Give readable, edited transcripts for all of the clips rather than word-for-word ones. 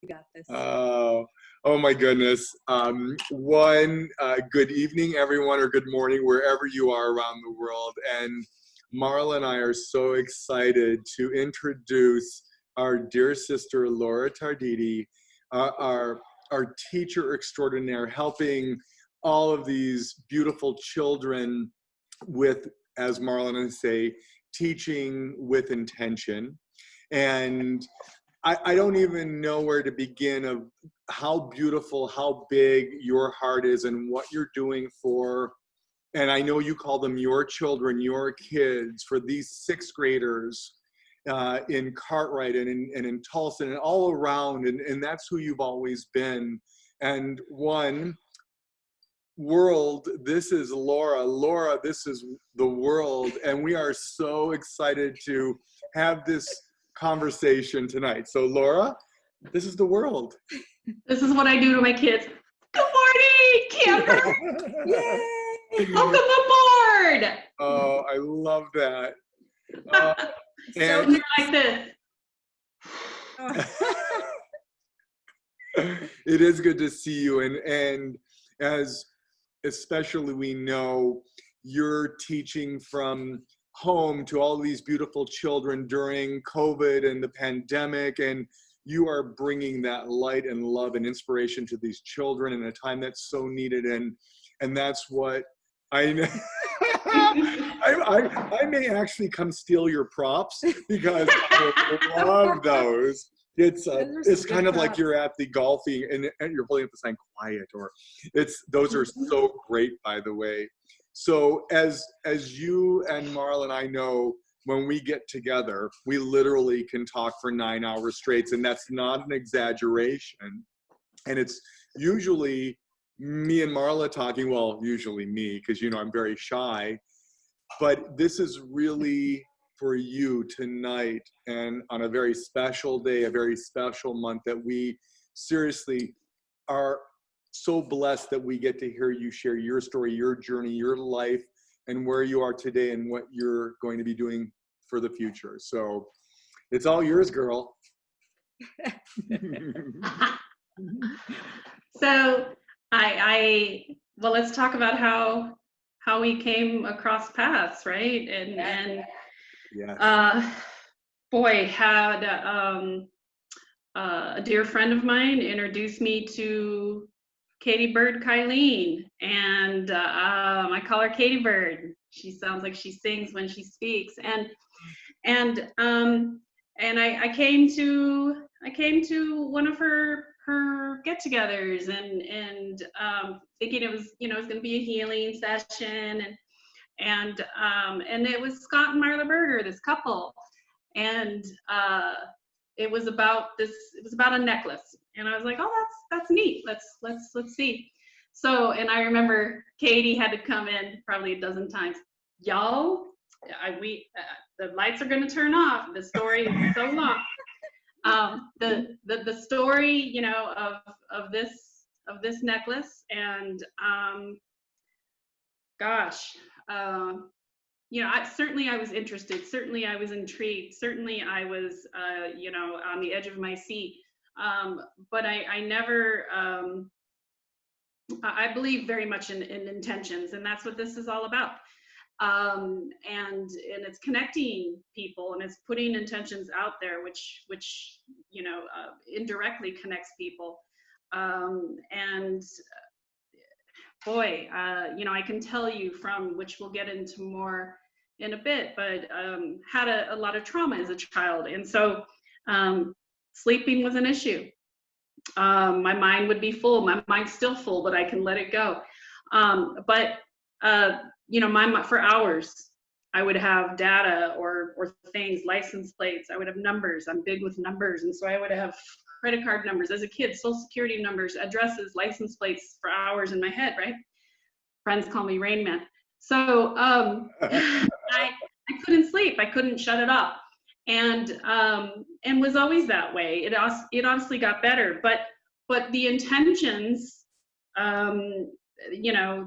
got this. Oh my goodness. Good evening, everyone, or good morning, wherever you are around the world. And Marla and I are so excited to introduce our dear sister, Laura Tarditi, our teacher extraordinaire, helping all of these beautiful children with, as Marla and I say, teaching with intention. And I don't even know where to begin of how beautiful, how big your heart is and what you're doing for, and I know you call them your children, your kids, for these sixth graders in Cartwright and in Tulsa and all around, and that's who you've always been. And one, world, this is Laura. Laura, this is the world, and we are so excited to have this conversation tonight. So Laura, this is the world. This is what I do to my kids. Good morning, camper. Yay! Welcome aboard. Oh, I love that. So And you're like this. it is good to see you, and as especially we know you're teaching from home to all these beautiful children during COVID and the pandemic, and you are bringing that light and love and inspiration to these children in a time that's so needed, and that's what I know. I may actually come steal your props because I love those. It's kind of like you're at the golfing and you're holding up the sign quiet, or those are so great, by the way. So as you and Marla and I know, when we get together, we literally can talk for 9 hours straight, and that's not an exaggeration. And it's usually me and Marla talking, well, usually me, because I'm very shy, but this is really for you tonight, and on a very special day, a very special month, that we seriously are so blessed that we get to hear you share your story, your journey, your life, and where you are today and what you're going to be doing for the future. So it's all yours, girl. So well, let's talk about how we came across paths, right? And yes. Boy, had a dear friend of mine introduced me to Katie Bird Kylene, and I call her Katie Bird. She sounds like she sings when she speaks, and I came to one of her get-togethers, and thinking it was it was going to be a healing session, and it was Scott and Marla Berger, this couple, and it was about a necklace, and I was like, oh, that's neat. Let's see. So, and I remember Katie had to come in probably a dozen times. Y'all, the lights are going to turn off. The story is so long. The story, of this necklace, and gosh, I was interested. Certainly, I was intrigued. Certainly, I was, on the edge of my seat. But I never. I believe very much in intentions, and that's what this is all about. And it's connecting people, and it's putting intentions out there, which indirectly connects people. And boy, I can tell you from, which we'll get into more in a bit, but had a lot of trauma as a child, and so sleeping was an issue. My mind would be full. My mind's still full, but I can let it go. For hours, I would have data or things, license plates. I would have numbers. I'm big with numbers, and so I would have credit card numbers as a kid, social security numbers, addresses, license plates for hours in my head, right? Friends call me Rain Man. So I couldn't sleep. I couldn't shut it off, and was always that way. It honestly got better, but the intentions,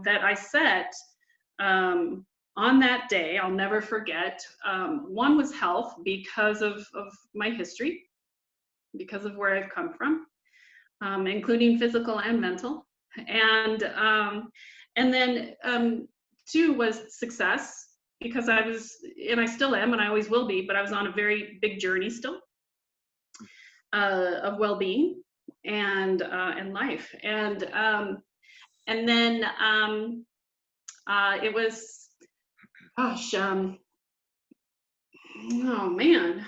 that I set on that day, I'll never forget. One was health, because of my history, because of where I've come from. including physical and mental. And then two was success, because I was, and I still am, and I always will be, but I was on a very big journey still of well-being and life. And then it was, gosh, oh man.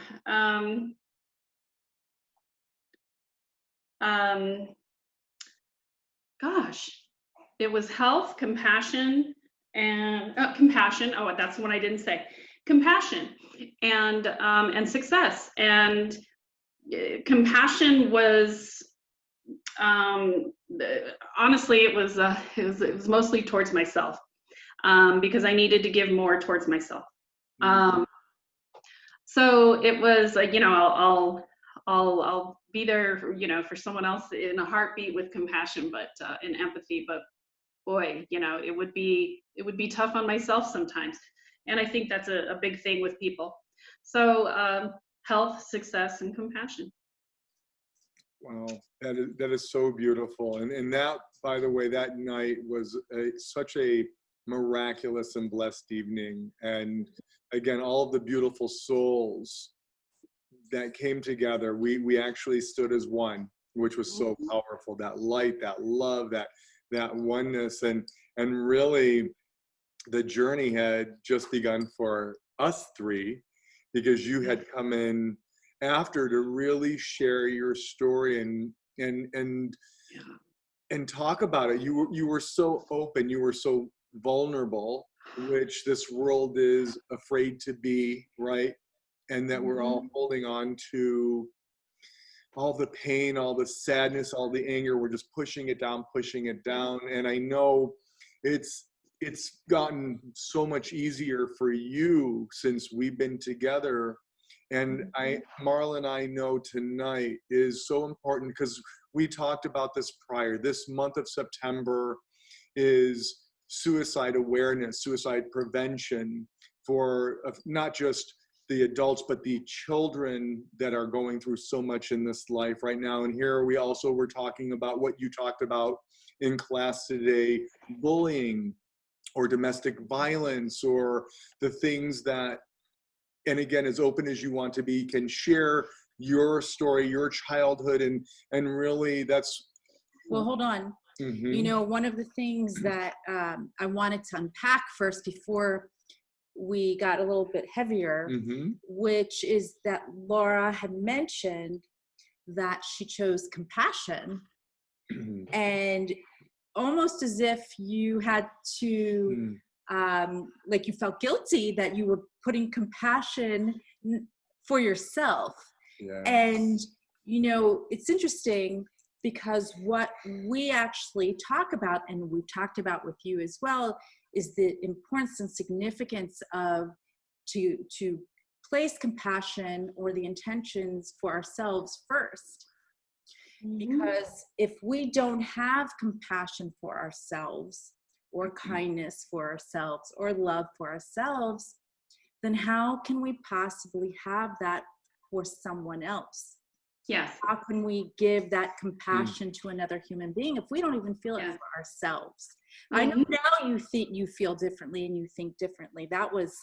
Gosh, it was health, compassion, and compassion. Oh, that's the one I didn't say. Compassion and success. And compassion was, honestly, it was mostly towards myself, because I needed to give more towards myself. So it was like, I'll be there for, for someone else in a heartbeat with compassion, but in empathy. But boy, it would be tough on myself sometimes. And I think that's a big thing with people. So health, success, and compassion. Wow, that is so beautiful. And that, by the way, that night was such a miraculous and blessed evening. And again, all of the beautiful souls that came together, we actually stood as one, which was so powerful. That light, that love, that oneness, and really the journey had just begun for us three, because you had come in after to really share your story and talk about it. You were so open, you were so vulnerable, which this world is afraid to be, right? And that we're all holding on to all the pain, all the sadness, all the anger. We're just pushing it down. And I know it's gotten so much easier for you since we've been together. And Marla and I know tonight is so important, because we talked about this prior. This month of September is suicide awareness, suicide prevention for not just the adults, but the children that are going through so much in this life right now. And here we also were talking about what you talked about in class today, bullying or domestic violence, or the things that, and again, as open as you want to be, can share your story, your childhood, and really that's. Well, hold on. One of the things that I wanted to unpack first before we got a little bit heavier, which is that Laura had mentioned that she chose compassion, and almost as if you had to, like you felt guilty that you were putting compassion for yourself. Yeah. And, it's interesting, because what we actually talk about, and we've talked about with you as well, is the importance and significance of to place compassion or the intentions for ourselves first. Because if we don't have compassion for ourselves, or kindness for ourselves, or love for ourselves, then how can we possibly have that for someone else? Yes. How can we give that compassion to another human being if we don't even feel it for ourselves? I know now you feel differently and you think differently. That was,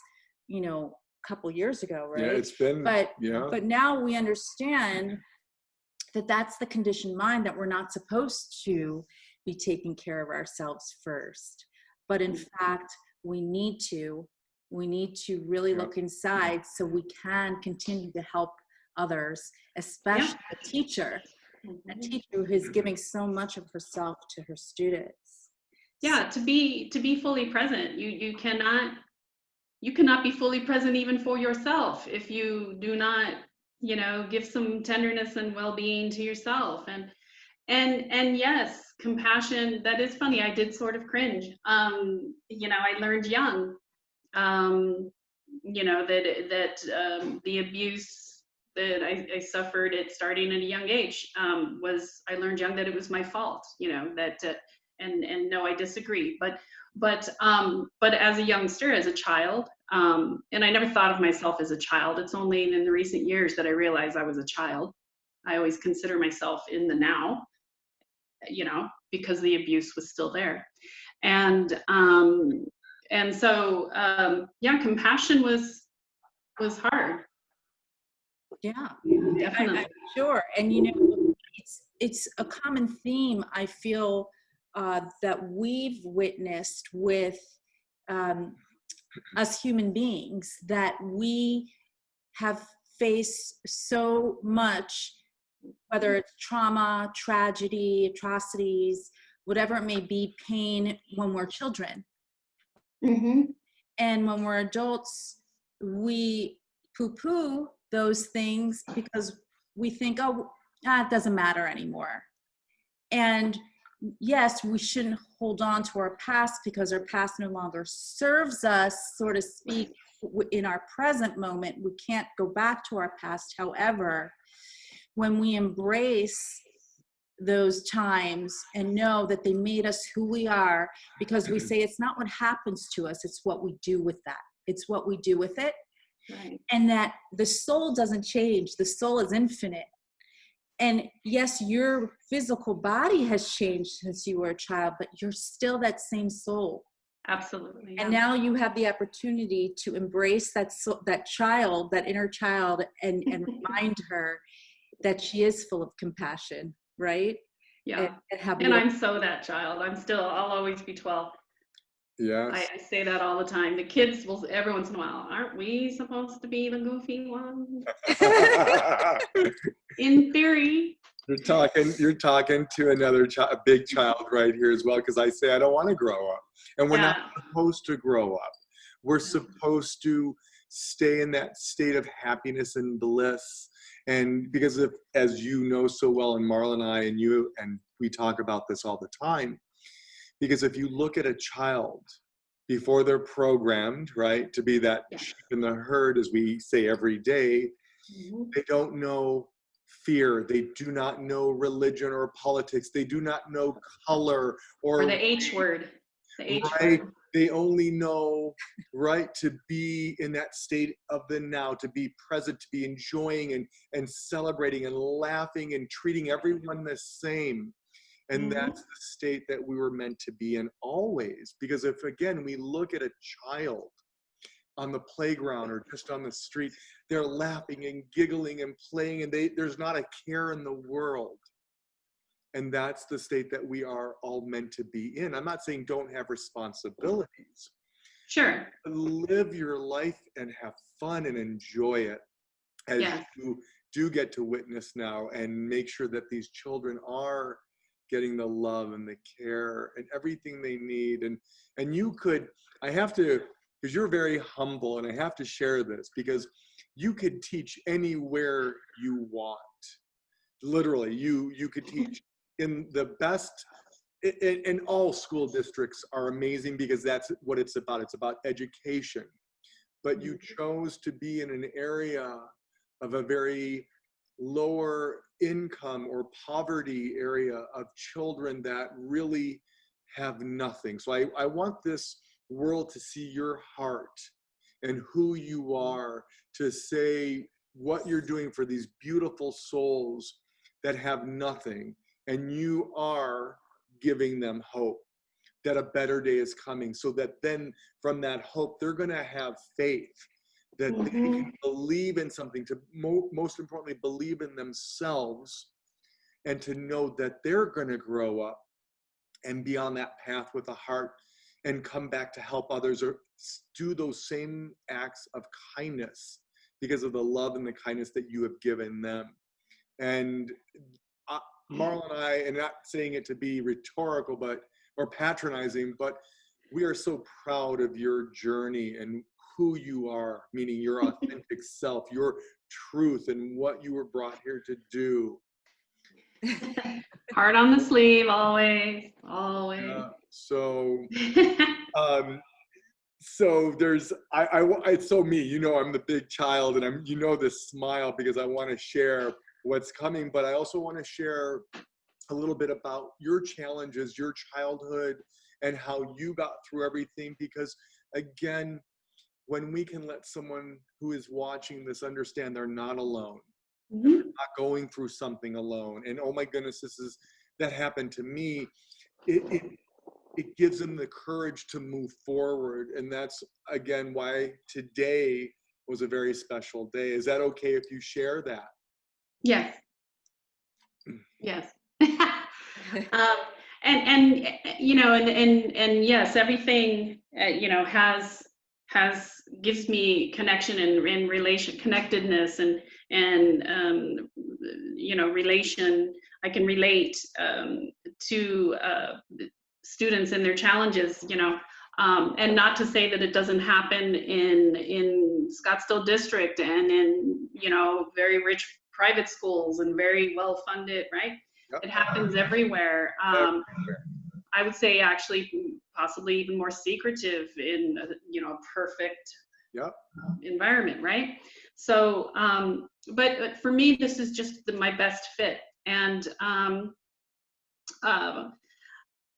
a couple years ago, right? Yeah, it's been. But now we understand that that's the conditioned mind, that we're not supposed to be taking care of ourselves first. But in fact, we need to really look inside so we can continue to help others, especially a teacher who is giving so much of herself to her students. Yeah, to be fully present. You cannot be fully present even for yourself if you do not, give some tenderness and well-being to yourself. And yes, compassion, that is funny. I did sort of cringe. I learned young, that the abuse that I suffered at starting at a young age, I learned young that it was my fault, and no, I disagree. But as a youngster, as a child, and I never thought of myself as a child. It's only in the recent years that I realized I was a child. I always consider myself in the now. you know, because the abuse was still there. And so yeah, compassion was hard. Yeah, Definitely. sure. And you know, it's a common theme I feel that we've witnessed with us human beings, that we have faced so much, whether it's trauma, tragedy, atrocities, whatever it may be, pain, when we're children. Mm-hmm. And when we're adults, we poo-poo those things because we think, oh, it doesn't matter anymore. And yes, we shouldn't hold on to our past because our past no longer serves us, so to speak, in our present moment. We can't go back to our past. However, when we embrace those times and know that they made us who we are, because we say it's not what happens to us, it's what we do with that. It's what we do with it. Right. And that the soul doesn't change. The soul is infinite. And yes, your physical body has changed since you were a child, but you're still that same soul. Absolutely. Yeah. And now you have the opportunity to embrace that that child, that inner child, and remind her that she is full of compassion, right? Yeah. And I'm so that child. I'll always be 12. Yes. I say that all the time. The kids will, every once in a while, aren't we supposed to be the goofy ones? In theory. You're talking to another a big child right here as well, because I say I don't want to grow up. And we're not supposed to grow up. We're supposed to stay in that state of happiness and bliss. And because of, as you know so well, and Marla and I and you, and we talk about this all the time, because if you look at a child before they're programmed, right, to be that sheep in the herd, as we say every day, they don't know fear. They do not know religion or politics. They do not know color or the H word. The H right. word. They only know, right, to be in that state of the now, to be present, to be enjoying and celebrating and laughing and treating everyone the same. And that's the state that we were meant to be in always. Because if, again, we look at a child on the playground or just on the street, they're laughing and giggling and playing, and there's not a care in the world. And that's the state that we are all meant to be in. I'm not saying don't have responsibilities. Sure. Live your life and have fun and enjoy it, as you do get to witness now, and make sure that these children are getting the love and the care and everything they need. And you could, I have to, because you're very humble, and I have to share this, because you could teach anywhere you want. Literally, you could teach in the best, and all school districts are amazing because that's what it's about. It's about education. But you chose to be in an area of a very lower income or poverty area of children that really have nothing. So I want this world to see your heart and who you are, to say what you're doing for these beautiful souls that have nothing, and you are giving them hope that a better day is coming, so that then from that hope they're going to have faith that they can believe in something, to most importantly believe in themselves, and to know that they're going to grow up and be on that path with a heart and come back to help others, or do those same acts of kindness because of the love and the kindness that you have given them. And Marla and I, and not saying it to be rhetorical or patronizing, but we are so proud of your journey and who you are, meaning your authentic self, your truth, and what you were brought here to do. Heart on the sleeve, always. So there's, it's so me, you know, I'm the big child, and I'm, you know, this smile because I want to share what's coming, but I also want to share a little bit about your challenges, your childhood, and how you got through everything. Because again, when we can let someone who is watching this understand they're not alone, they're not going through something alone, and oh my goodness, that happened to me, it gives them the courage to move forward. And that's, again, why today was a very special day. Is that okay if you share that? Yes. Yes. um, and you know, and yes, everything has gives me connection and relation connectedness and relation. I can relate to students and their challenges, and not to say that it doesn't happen in Scottsdale District and in very rich private schools and very well funded, right? Yep. It happens everywhere. I would say actually possibly even more secretive in a perfect Yep. environment, right? So, but for me, this is just my best fit. And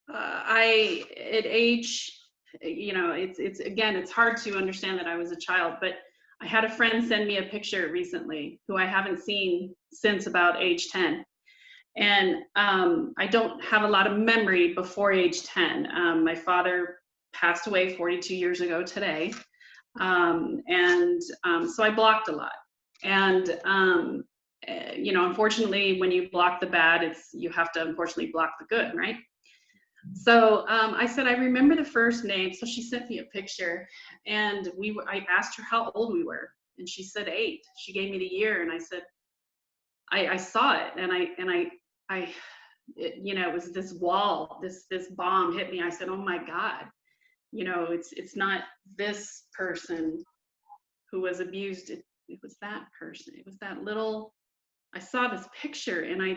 I, at age, it's again, it's hard to understand that I was a child, but I had a friend send me a picture recently who I haven't seen since about age 10. And I don't have a lot of memory before age 10. My father passed away 42 years ago today. So I blocked a lot. And, unfortunately, when you block the bad, you have to unfortunately block the good, right? So I said, I remember the first name. So she sent me a picture, and I asked her how old we were, and she said 8. She gave me the year, and I said, I saw it, and it was this wall, this bomb hit me. I said, oh my God, it's not this person who was abused. It was that person. It was that little. I saw this picture, and I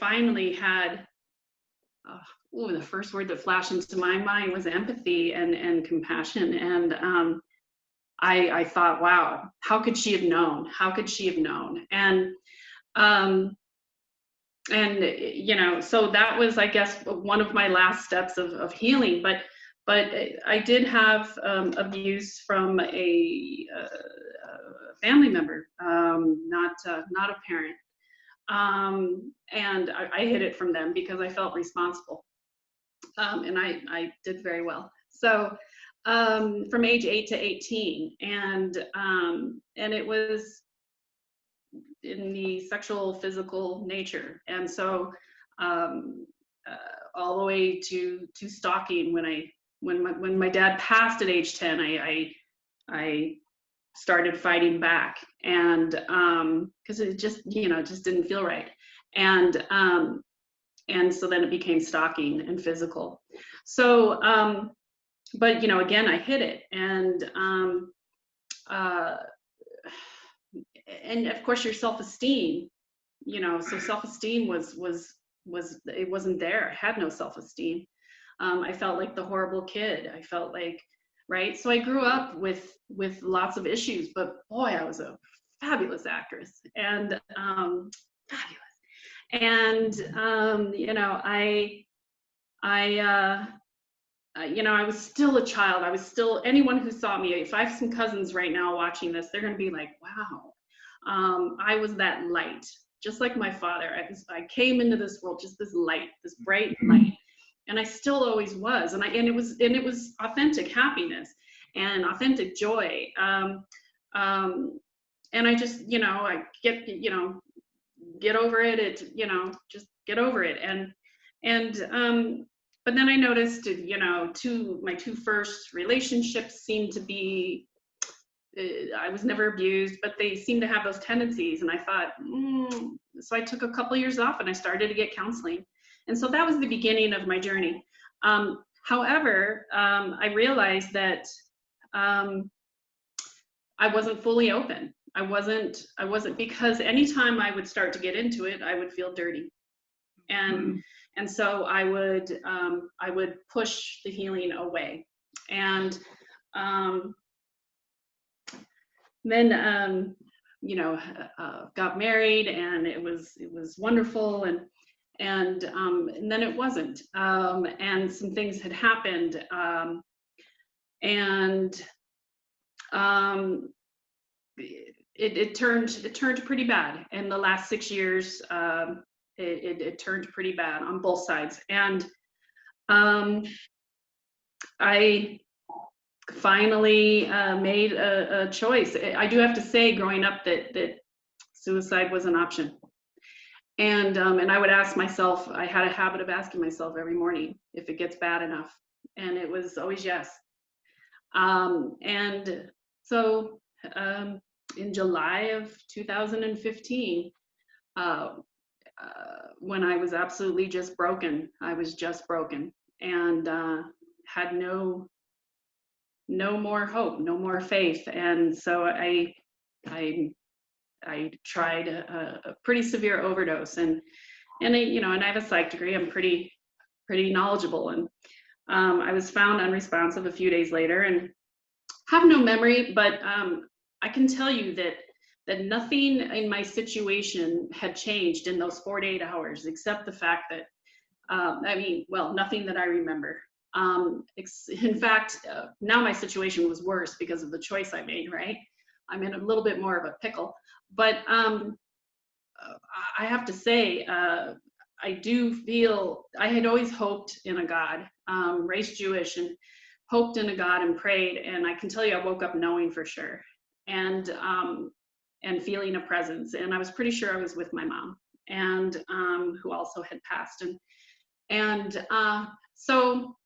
finally had, the first word that flashed into my mind was empathy and compassion. And I thought, wow, how could she have known? How could she have known? So that was, I guess, one of my last steps of healing. But I did have abuse from a family member, not a parent. And I hid it from them because I felt responsible. And I did very well. So from age 8 to 18, and it was in the sexual, physical nature. And so all the way to stalking. When my dad passed at age 10, I started fighting back, and because it just didn't feel right. And so then it became stalking and physical. So but again, I hid it. And of course your self-esteem, so self-esteem was it wasn't there. I had no self-esteem. I felt like the horrible kid. I felt like, right? So I grew up with lots of issues, but boy, I was a fabulous actress, and fabulous. And I was still a child. I was still, anyone who saw me, if I have some cousins right now watching this, they're going to be like, wow, I was that light, just like my father. I came into this world just this light, this bright light, and I still always was. And it was authentic happiness and authentic joy. And I just, I get over it. Just get over it. But then I noticed, my two first relationships seemed to be, I was never abused, but they seemed to have those tendencies. And I thought, so I took a couple years off and I started to get counseling. And so that was the beginning of my journey. However, I realized that I wasn't fully open. I wasn't, because anytime I would start to get into it, I would feel dirty. And so I would push the healing away. And then got married, and it was wonderful, and then it wasn't, and some things had happened, and it turned pretty bad in the last 6 years. it turned pretty bad on both sides. And I finally made a choice. I do have to say, growing up, that suicide was an option. And I would ask myself, I had a habit of asking myself every morning if it gets bad enough. And it was always yes. And so in July of 2015, when I was absolutely just broken, I was just broken, and had no more hope, no more faith. And so I tried a pretty severe overdose, and I have a psych degree. I'm pretty knowledgeable, and I was found unresponsive a few days later, and have no memory, but I can tell you that nothing in my situation had changed in those 4 to 8 hours, except the fact that nothing that I remember. In fact, now my situation was worse because of the choice I made, right? I'm in a little bit more of a pickle. But I have to say, I do feel, I had always hoped in a God, raised Jewish, and hoped in a God and prayed. And I can tell you, I woke up knowing for sure, and feeling a presence. And I was pretty sure I was with my mom, and who also had passed. So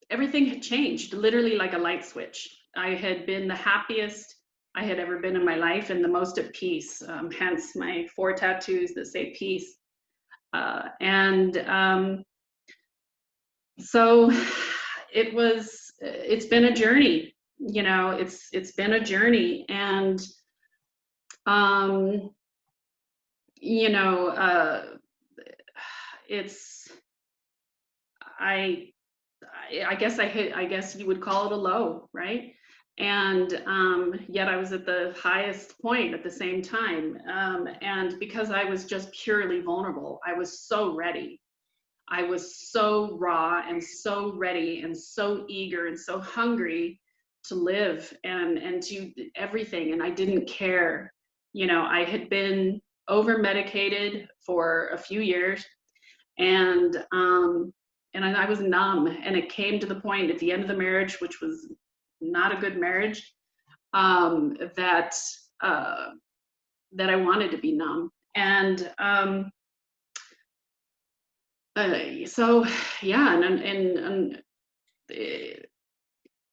everything had changed, literally like a light switch. I had been the happiest I had ever been in my life, and the most at peace, hence my 4 tattoos that say peace. So it's been a journey, it's been a journey. And I guess you would call it a low, right? And yet I was at the highest point at the same time. And because I was just purely vulnerable, I was so ready. I was so raw and so ready and so eager and so hungry to live and to everything. And I didn't care. I had been over medicated for a few years, and I was numb. And it came to the point at the end of the marriage, which was not a good marriage, that I wanted to be numb. And so yeah, and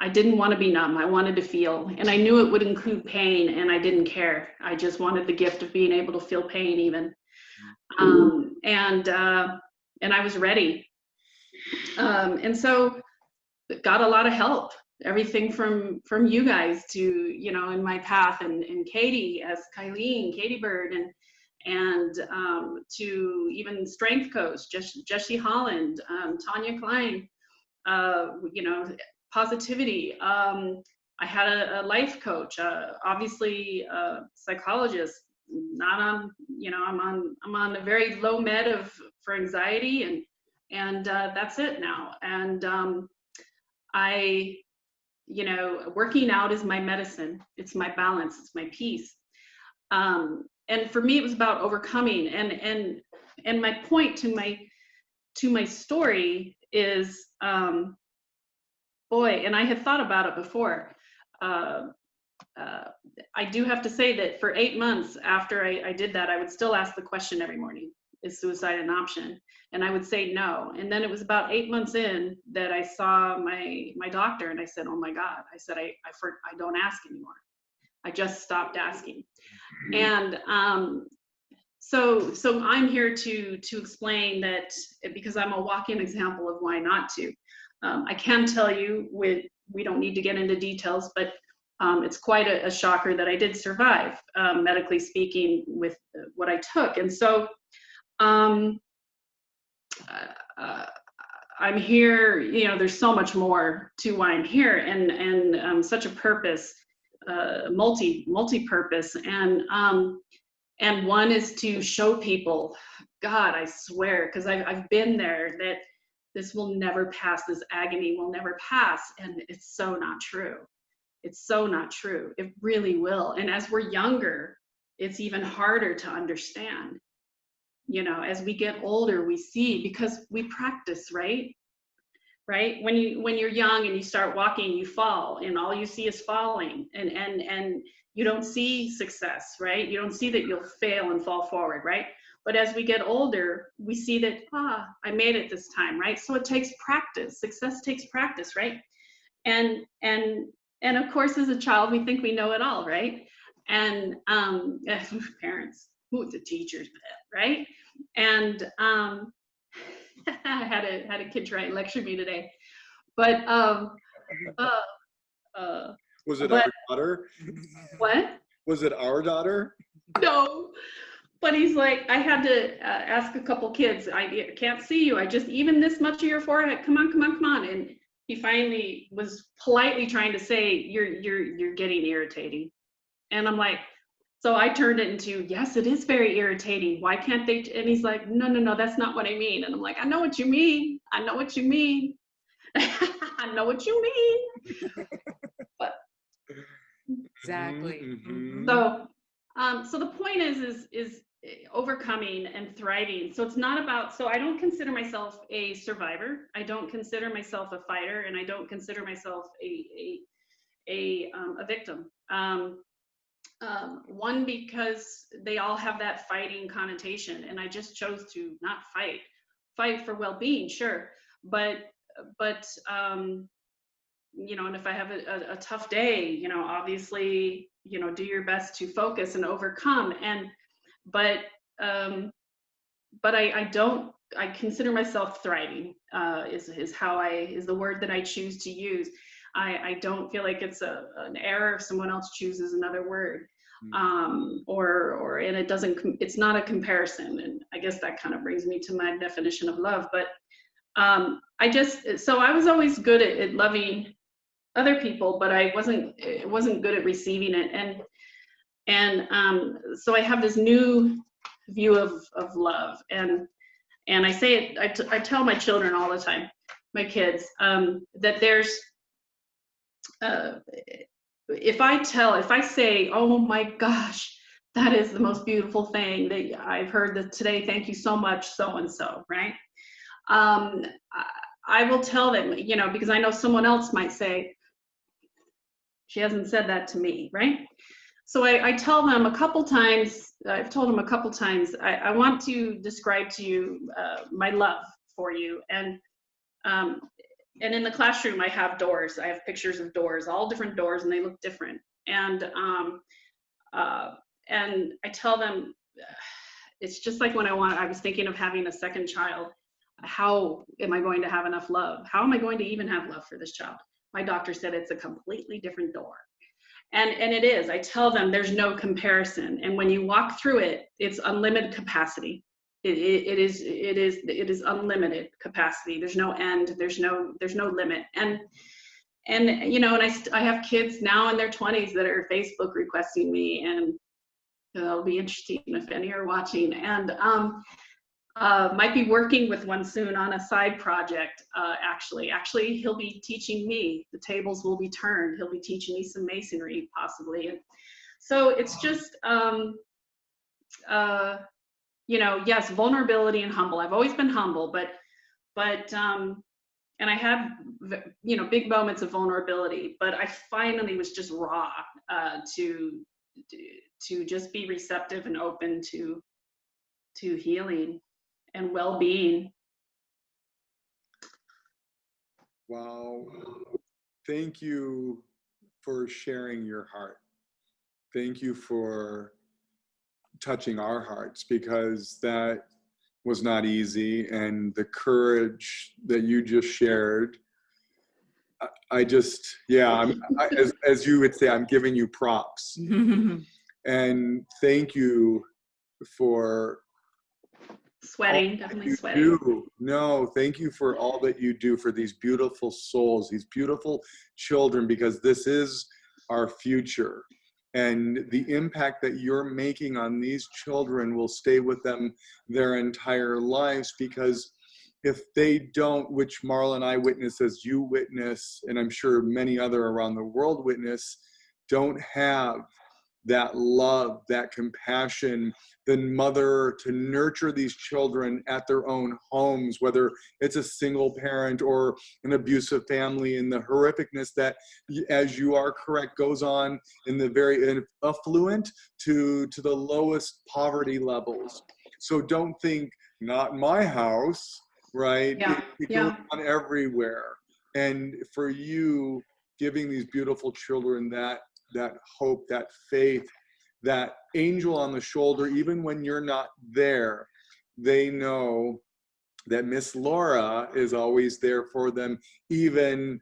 I didn't want to be numb. I wanted to feel, and I knew it would include pain, and I didn't care. I just wanted the gift of being able to feel pain even. And I was ready. And so got a lot of help, everything from you guys to, in my path, and Katie as Katie Bird, and to even strength coach, Jessie Holland, Tanya Klein, positivity. I had a life coach, obviously a psychologist, not on, I'm on a very low med for anxiety, and that's it now. And working out is my medicine. It's my balance. It's my peace. And for me, it was about overcoming. And my point to my story is, and I had thought about it before. I do have to say that for 8 months after I did that, I would still ask the question every morning: is suicide an option? And I would say no. And then it was about 8 months in that I saw my doctor, and I said, oh my God, I said, I don't ask anymore. I just stopped asking. And so I'm here to explain that, because I'm a walking example of why not to. I can tell you, we don't need to get into details, but it's quite a shocker that I did survive, medically speaking, with what I took. And so I'm here, there's so much more to why I'm here, and such a purpose, multi-purpose. And one is to show people, God, I swear, because I've been there, that this will never pass, this agony will never pass. And it's so not true. It's so not true. It really will. And as we're younger, it's even harder to understand. You know, as we get older, we see, because we practice, right? Right? When you're young and you start walking, you fall, and all you see is falling, and you don't see success, right? You don't see that you'll fail and fall forward, right? But as we get older, we see that, I made it this time, right? So it takes practice. Success takes practice, right? And of course, as a child, we think we know it all, right? And parents, who the teachers, right? And I had a kid try and lecture me today, but uh, Was it but our daughter? what? Was it our daughter? No. But he's like, I had to ask a couple kids, I can't see you. I just, even this much of your forehead. Come on, come on, come on. And he finally was politely trying to say, you're getting irritating. And I'm like, so I turned it into, yes, it is very irritating. Why can't they? And he's like, no, that's not what I mean. And I'm like, I know what you mean. I know what you mean. I know what you mean. But Exactly. Mm-hmm. so the point is overcoming and thriving. So it's not about, so I don't consider myself a survivor. I don't consider myself a fighter, and I don't consider myself a victim. One, because they all have that fighting connotation, and I just chose to not fight for well-being, sure, but you know, and if I have a tough day, you know, obviously, you know, do your best to focus and overcome. And but I consider myself thriving, is the word that I choose to use. I don't feel like it's an error if someone else chooses another word, or and it's not a comparison. And I guess that kind of brings me to my definition of love. But so I was always good at loving other people, but I wasn't good at receiving it. And so I have this new view of love, and I say it, I tell my children all the time, my kids, that there's if I say, oh my gosh, that is the most beautiful thing that I've heard that today, thank you so much, so and so, right? I will tell them, you know, because I know someone else might say, she hasn't said that to me, right? So I tell them a couple times, I've told them a couple times, I want to describe to you my love for you. And in the classroom, I have doors. I have pictures of doors, all different doors, and they look different. And I tell them, it's just like when I was thinking of having a second child. How am I going to have enough love? How am I going to even have love for this child? My doctor said it's a completely different door. And it is. I tell them there's no comparison. And when you walk through it, it's unlimited capacity. It is unlimited capacity. There's no end. There's no limit. And you know, and I have kids now in their 20s that are Facebook requesting me, and it'll be interesting if any are watching. And might be working with one soon on a side project. Actually, he'll be teaching me. The tables will be turned. He'll be teaching me some masonry, possibly. And so it's just, you know, yes, vulnerability and humble. I've always been humble, but and I had, you know, big moments of vulnerability. But I finally was just raw to just be receptive and open to healing and well-being. Wow. Thank you for sharing your heart. Thank you for touching our hearts, because that was not easy. And the courage that you just shared, as you would say, I'm giving you props. And thank you for Sweating, definitely sweating. No, thank you for all that you do for these beautiful souls, these beautiful children, because this is our future. And the impact that you're making on these children will stay with them their entire lives, because if they don't, which Marla and I witness, as you witness, and I'm sure many other around the world witness, don't have that love, that compassion, the mother to nurture these children at their own homes, whether it's a single parent or an abusive family, and the horrificness that, as you are correct, goes on in the very affluent to the lowest poverty levels. So don't think, not my house, right? Yeah, It goes yeah, on everywhere. And for you, giving these beautiful children that hope, that faith, that angel on the shoulder, even when you're not there, they know that Miss Laura is always there for them, even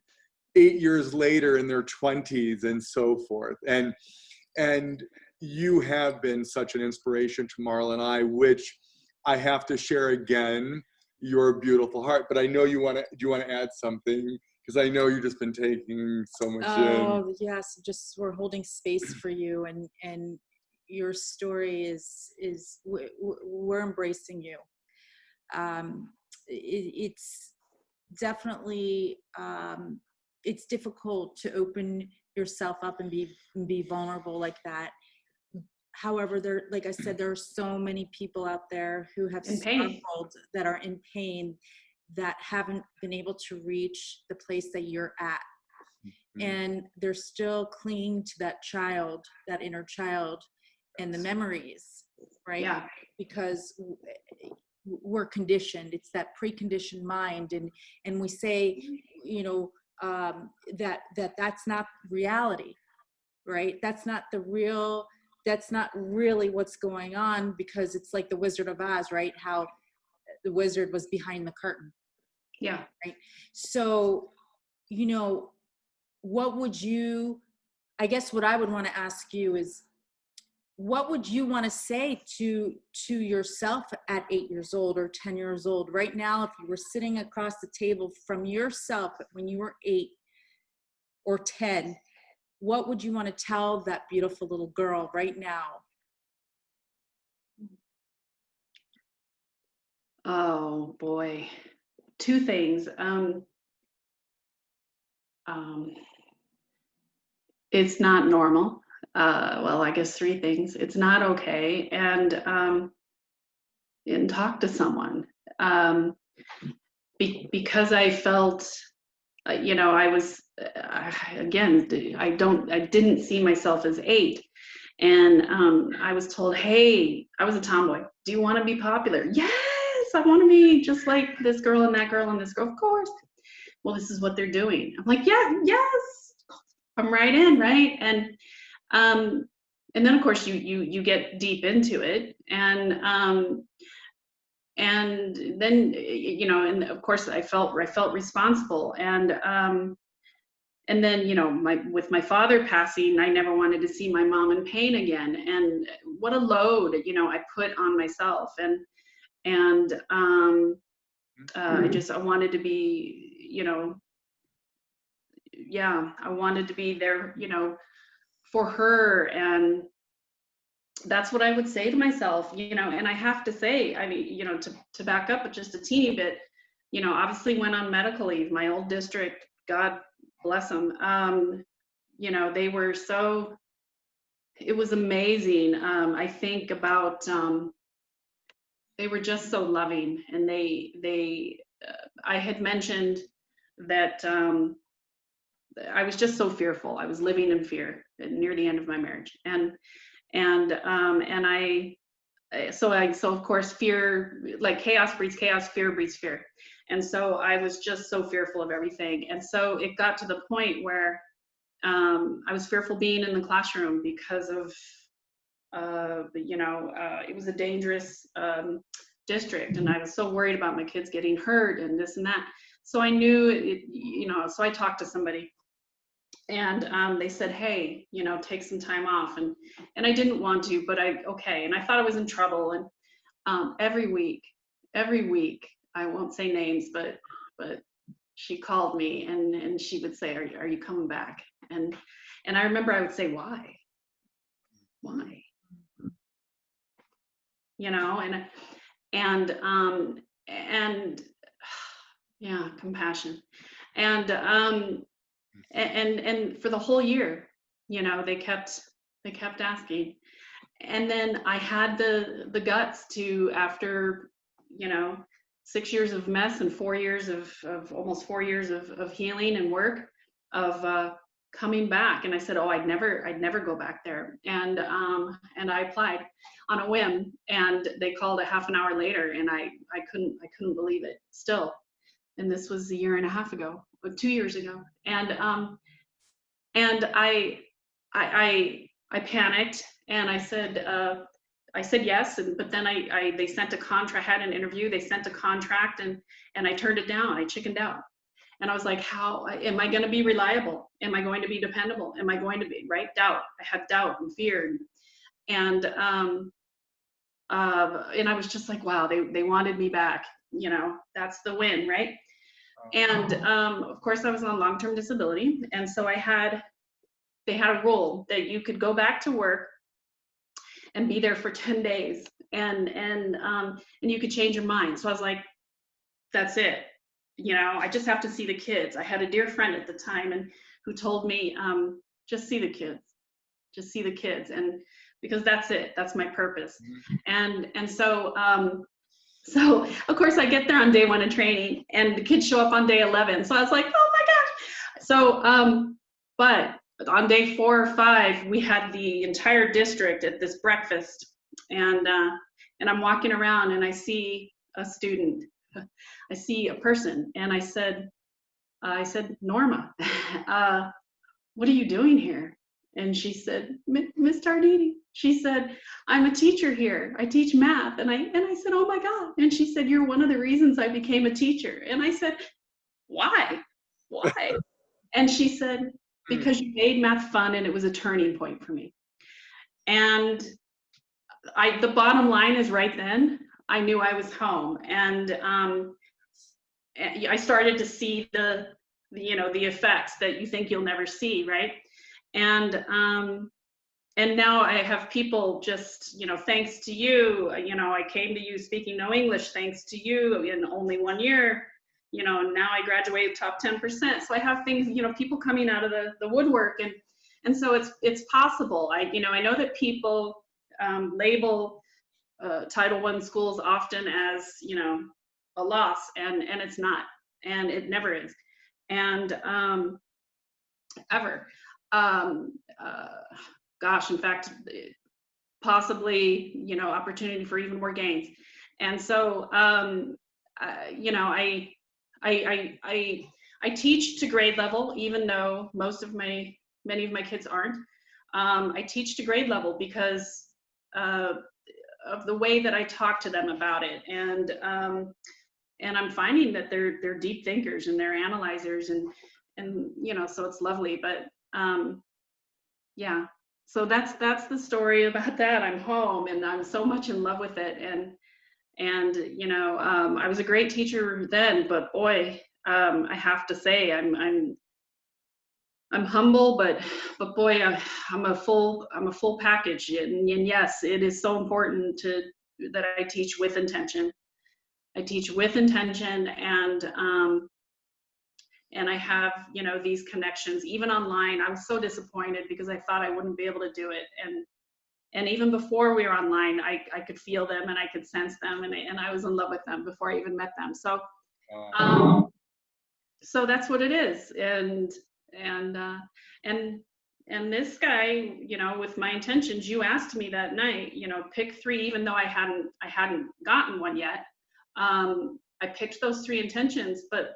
8 years later in their 20s and so forth. And you have been such an inspiration to Marla and I, which I have to share again, your beautiful heart. But I know you want to, do you want to add something? Because I know you've just been taking so much in. Oh yes, just we're holding space for you, and your story is we're embracing you. It's definitely it's difficult to open yourself up and be vulnerable like that. However, there, like I said, there are so many people out there who have in pain. struggled, that are in pain, that haven't been able to reach the place that you're at. And they're still clinging to that child, that inner child, and the memories, right? Yeah, Because we're conditioned. It's that preconditioned mind, and we say, you know, that's not reality, right? That's not the real. That's not really what's going on, because it's like the Wizard of Oz, right? How the wizard was behind the curtain, yeah. right? So, you know, what would you, I guess what I would want to ask you is, what would you want to say to yourself at 8 years old or 10 years old right now, if you were sitting across the table from yourself when you were 8 or 10? What would you want to tell that beautiful little girl right now? Oh boy, two things. It's not normal. Well, I guess three things. It's not okay, and talk to someone. Um, because I felt, I was again, I didn't see myself as 8, and I was told, hey, I was a tomboy. Do you want to be popular? Yes, I want to be just like this girl and that girl and this girl. Of course. Well, this is what they're doing. I'm like, yeah, yes, I'm right in, right? And then of course you get deep into it, and then and of course I felt responsible, and then with my father passing, I never wanted to see my mom in pain again, and what a load I put on myself, and I wanted to be, yeah, I wanted to be there, for her. And that's what I would say to myself, and I have to say, I mean, to back up just a teeny bit, obviously went on medical leave. My old district, God bless them, they were so, it was amazing. I think about, they were just so loving, and I had mentioned that I was just so fearful. I was living in fear near the end of my marriage, and so of course fear, like chaos breeds chaos, fear breeds fear, and so I was just so fearful of everything. And so it got to the point where I was fearful being in the classroom because of it was a dangerous district, and I was so worried about my kids getting hurt and this and that. So I knew it, so I talked to somebody, and they said, hey, take some time off, and I didn't want to, but okay, and I thought I was in trouble. And every week, I won't say names, but she called me, and she would say, are you coming back? And I remember I would say, why and yeah, compassion. And for the whole year, they kept They kept asking. And then I had the guts to, after, 6 years of mess and 4 years of almost 4 years of healing and work, of coming back. And I said, oh, I'd never go back there. And I applied on a whim, and they called a half an hour later, and I couldn't believe it still. And this was a year and a half ago, or 2 years ago. And I panicked, and I said yes, but then they sent a contract. I had an interview. They sent a contract, and I turned it down. I chickened out, and I was like, how am I going to be reliable? Am I going to be dependable? Am I going to be, right? Doubt. I had doubt and fear, and I was just like, wow, they wanted me back. That's the win, right? And of course, I was on long-term disability, and so they had a rule that you could go back to work and be there for 10 days, and you could change your mind. So I was like, that's it. I just have to see the kids. I had a dear friend at the time and who told me, just see the kids, and because that's it, that's my purpose. And so of course I get there on day 1 of training, and the kids show up on day 11. So I was like, oh my gosh. So but on day 4 or 5, we had the entire district at this breakfast, and I'm walking around, and I see a student, I see a person, and I said, Norma, what are you doing here? And she said, Miss Tardini, she said, I'm a teacher here. I teach math. And I said, oh my God. And she said, you're one of the reasons I became a teacher. And I said, why? And she said, because you made math fun, and it was a turning point for me. And the bottom line is, right then, I knew I was home. And I started to see the effects that you think you'll never see, right? And now I have people just, thanks to you, I came to you speaking no English, thanks to you, in only 1 year, now I graduated top 10%. So I have things, people coming out of the woodwork, and so it's possible. I know that people label Title I schools often as, a loss, and it's not, and it never is, and ever. Gosh, in fact, possibly, opportunity for even more gains. And so, I teach to grade level, even though many of my kids aren't. I teach to grade level because of the way that I talk to them about it, and I'm finding that they're deep thinkers, and they're analyzers, and so it's lovely. But yeah, so that's the story about that. I'm home, and I'm so much in love with it, and I was a great teacher then, but boy, I have to say, I'm humble, but boy, I'm a full package. And yes, it is so important that I teach with intention. I teach with intention, and I have, these connections, even online. I was so disappointed because I thought I wouldn't be able to do it. And even before we were online, I could feel them, and I could sense them, and I was in love with them before I even met them. So, so that's what it is. And this guy, with my intentions, you asked me that night, pick 3, even though I hadn't gotten one yet. I picked those 3 intentions, but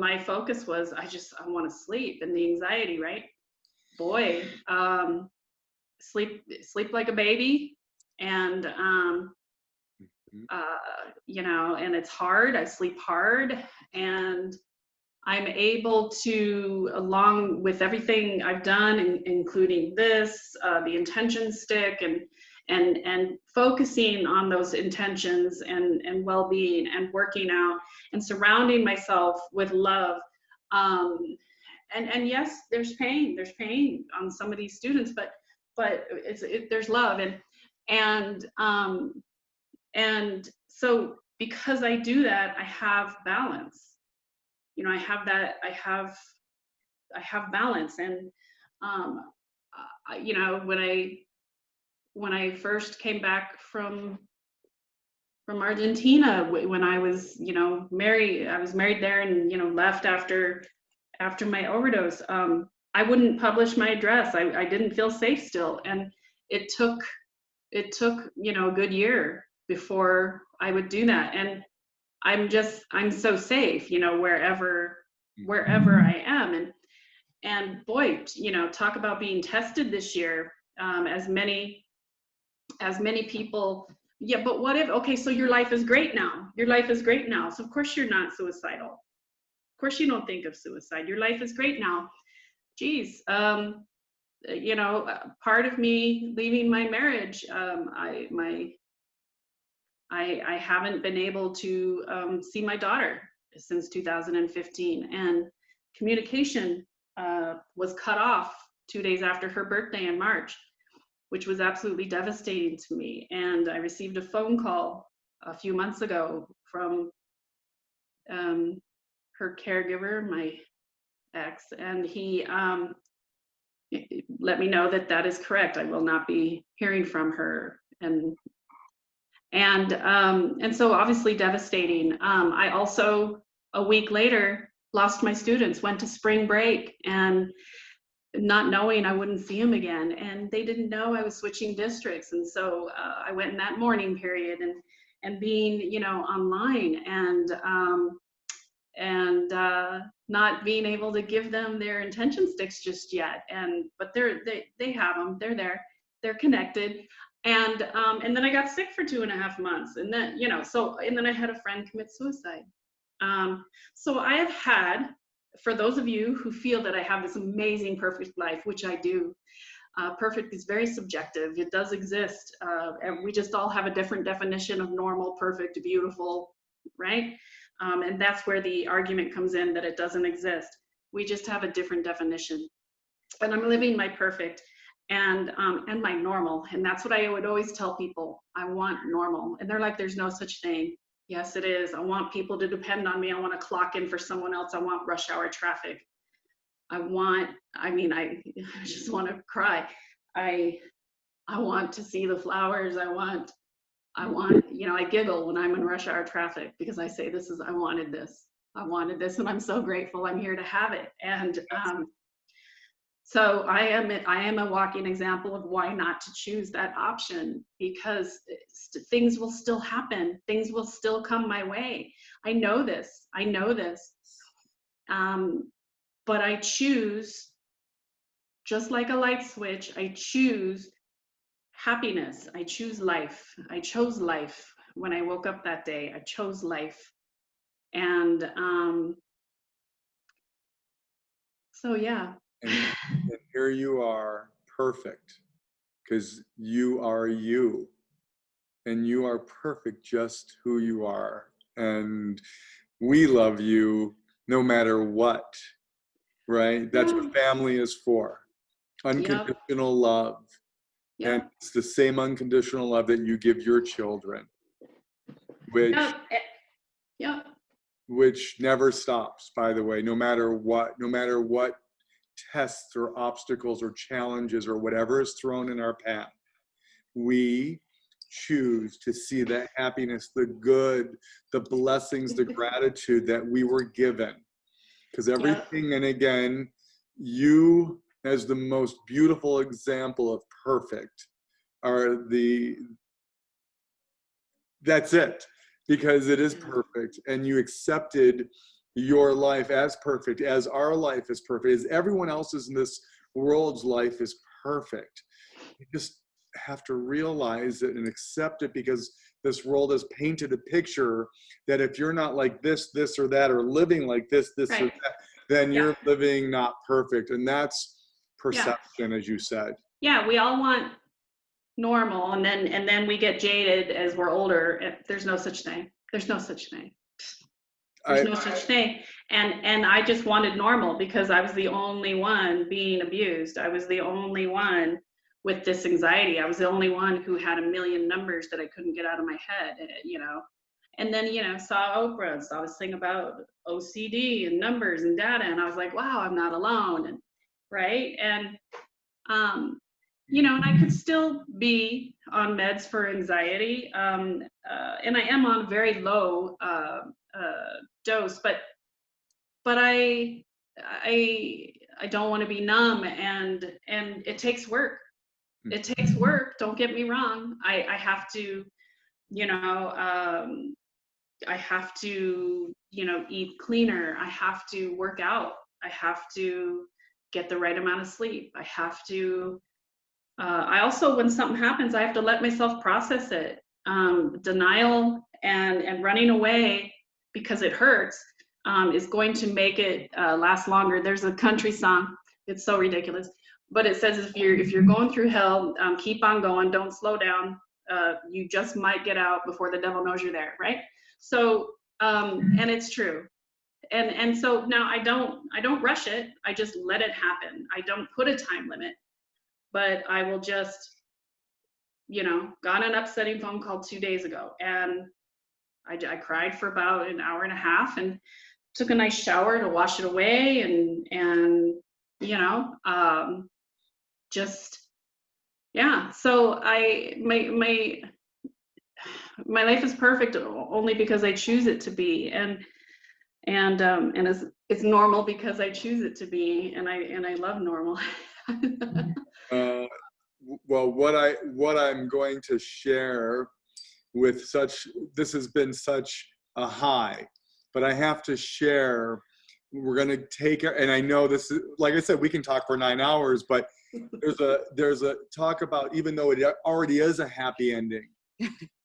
my focus was, I want to sleep, and the anxiety, right? Boy, sleep like a baby, and and it's hard. I sleep hard, and I'm able to, along with everything I've done, including this, the intention stick, and focusing on those intentions, and well-being, and working out, and surrounding myself with love. And yes, there's pain on some of these students, but there's love, and so because I do that, I have balance. I have balance, and you know, when I first came back from Argentina, when I was, you know, I was married there, and, you know, left after my overdose. I wouldn't publish my address. I didn't feel safe still, and it took you know, a good year before I would do that. And I'm so safe, you know, wherever I am. And boy, you know, talk about being tested this year. As many people, yeah, but what if, okay, so your life is great now. Your life is great now. So of course you're not suicidal. Of course you don't think of suicide. Your life is great now. Geez, you know, part of me leaving my marriage, I haven't been able to see my daughter since 2015, and communication was cut off 2 days after her birthday in March, which was absolutely devastating to me. And I received a phone call a few months ago from her caregiver, my ex, and he let me know that that is correct. I will not be hearing from her, and so obviously devastating. I also, a week later, lost my students, went to spring break, and not knowing I wouldn't see them again. And they didn't know I was switching districts. And so I went in that mourning period, and being, you know, online, and not being able to give them their intention sticks just yet. But they have them, they're there, they're connected. And then I got sick for 2.5 months. And then, you know, and then I had a friend commit suicide. So I have had, for those of you who feel that I have this amazing, perfect life, which I do, perfect is very subjective. It does exist. And we just all have a different definition of normal, perfect, beautiful, right? And that's where the argument comes in, that it doesn't exist. We just have a different definition. And I'm living my perfect and my normal. And that's what I would always tell people. I want normal. And they're like, there's no such thing. Yes, it is. I want people to depend on me. I want to clock in for someone else. I want rush hour traffic. I just want to cry. I want to see the flowers. I want, you know, I giggle when I'm in rush hour traffic, because I say, I wanted this, and I'm so grateful I'm here to have it. And so I am a walking example of why not to choose that option, because things will still happen. Things will still come my way. I know this. But I choose, just like a light switch, I choose happiness. I choose life. I chose life when I woke up that day. I chose life. And so, yeah. And here you are, perfect, because you are you. And you are perfect just who you are. And we love you no matter what, right? That's what family is for. Unconditional love. Yep. And it's the same unconditional love that you give your children, which which never stops, by the way, no matter what tests or obstacles or challenges or whatever is thrown in our path. We choose to see the happiness, the good, the blessings, the gratitude that we were given. Because everything, and again, you as the most beautiful example of perfect are that's it, because it is perfect, and you accepted your life as perfect, as our life is perfect, as everyone else's in this world's life is perfect. You just have to realize it and accept it, because this world has painted a picture that if you're not like this, this or that, or living like this, or that, then you're living not perfect. And that's perception, as you said. Yeah, we all want normal, and then we get jaded as we're older. There's no such thing. There's no such thing. And I just wanted normal, because I was the only one being abused. I was the only one with this anxiety. I was the only one who had a million numbers that I couldn't get out of my head, you know. And then, you know, saw Oprah, saw this thing about OCD and numbers and data, and I was like, wow, I'm not alone. And right. You know, and I could still be on meds for anxiety, and I am on a very low dose, but I don't want to be numb, and it takes work. It takes work. Don't get me wrong. I have to, you know, I have to, you know, eat cleaner. I have to work out. I have to get the right amount of sleep. I have to. I also, when something happens, I have to let myself process it. Denial and running away because it hurts is going to make it last longer. There's a country song. It's so ridiculous, but it says if you're going through hell, keep on going. Don't slow down. You just might get out before the devil knows you're there, right? So, and it's true. And so now I don't rush it. I just let it happen. I don't put a time limit, but I will just, you know, got an upsetting phone call 2 days ago, and I cried for about an hour and a half and took a nice shower to wash it away, and you know, just, yeah. So my life is perfect only because I choose it to be, and it's normal because I choose it to be, and I love normal. Well, what I'm going to share with this has been such a high, but I have to share, we're going to take it, and I know this is, like I said, we can talk for 9 hours, but there's a talk about, even though it already is a happy ending,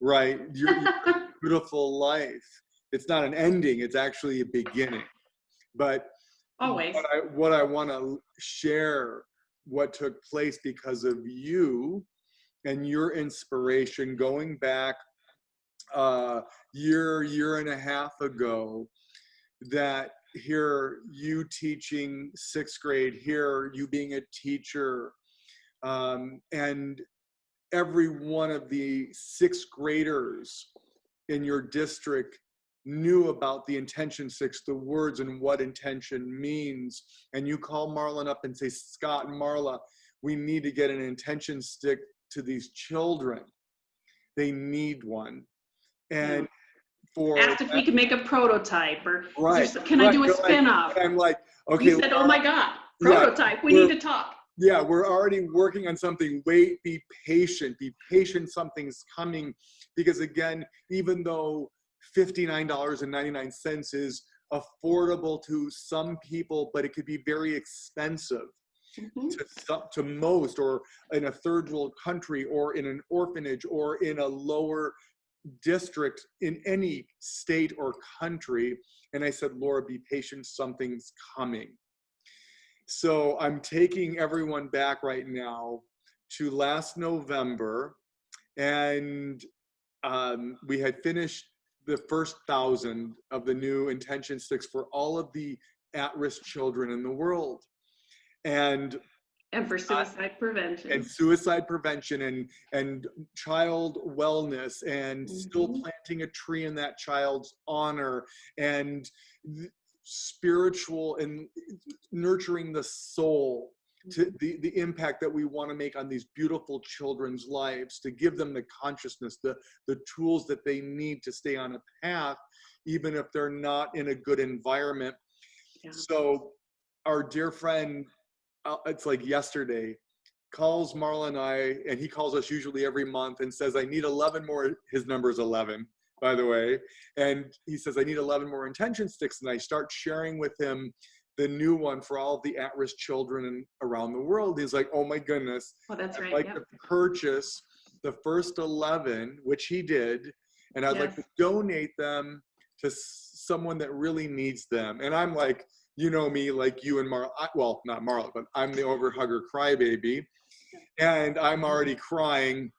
right? Your beautiful life. It's not an ending, it's actually a beginning. But Always. what I want to share, what took place because of you and your inspiration going back year and a half ago, that here you teaching 6th grade, here you being a teacher, and every one of the 6th graders in your district knew about the intention 6, the words and what intention means. And you call Marla up and say, Scott and Marla, we need to get an intention stick to these children. They need one. And asked if we could make a prototype, or can I do a spin-off? I'm like, okay. You said, oh my God, prototype, we need to talk. Yeah, we're already working on something. Wait, be patient, something's coming. Because again, even though $59.99 is affordable to some people, but it could be very expensive to most, or in a third world country, or in an orphanage, or in a lower district in any state or country. And I said, Laura, be patient, something's coming. So I'm taking everyone back right now to last November, and we had finished the first 1,000 of the new intention sticks for all of the at-risk children in the world. And for suicide prevention. And suicide prevention, and child wellness, and still planting a tree in that child's honor, and spiritual, and nurturing the soul, to the impact that we want to make on these beautiful children's lives, to give them the consciousness, the tools that they need to stay on a path, even if they're not in a good environment. Yeah. So our dear friend, it's like yesterday, calls Marla and I, and he calls us usually every month and says, I need 11 more, his number is 11, by the way. And he says, I need 11 more intention sticks. And I start sharing with him the new one for all of the at-risk children around the world. He's like, oh my goodness. Oh, that's right. I'd like to purchase the first 11, which he did. And I'd like to donate them to someone that really needs them. And I'm like, you know me, like you and Marla, well, not Marla, but I'm the overhugger crybaby. And I'm already crying.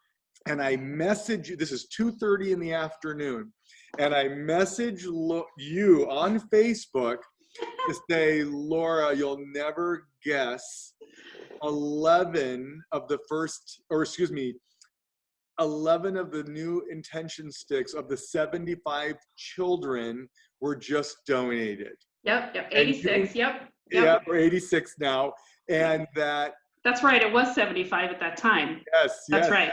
And I message you, this is 2:30 in the afternoon. And I message you on Facebook to say, Laura, you'll never guess, 11 of the first, or excuse me, 11 of the new intention sticks of the 75 children were just donated. Yep, 86, yep. Yeah, we're 86 now. And that That's right. It was 75 at that time. Yes, That's yes. right.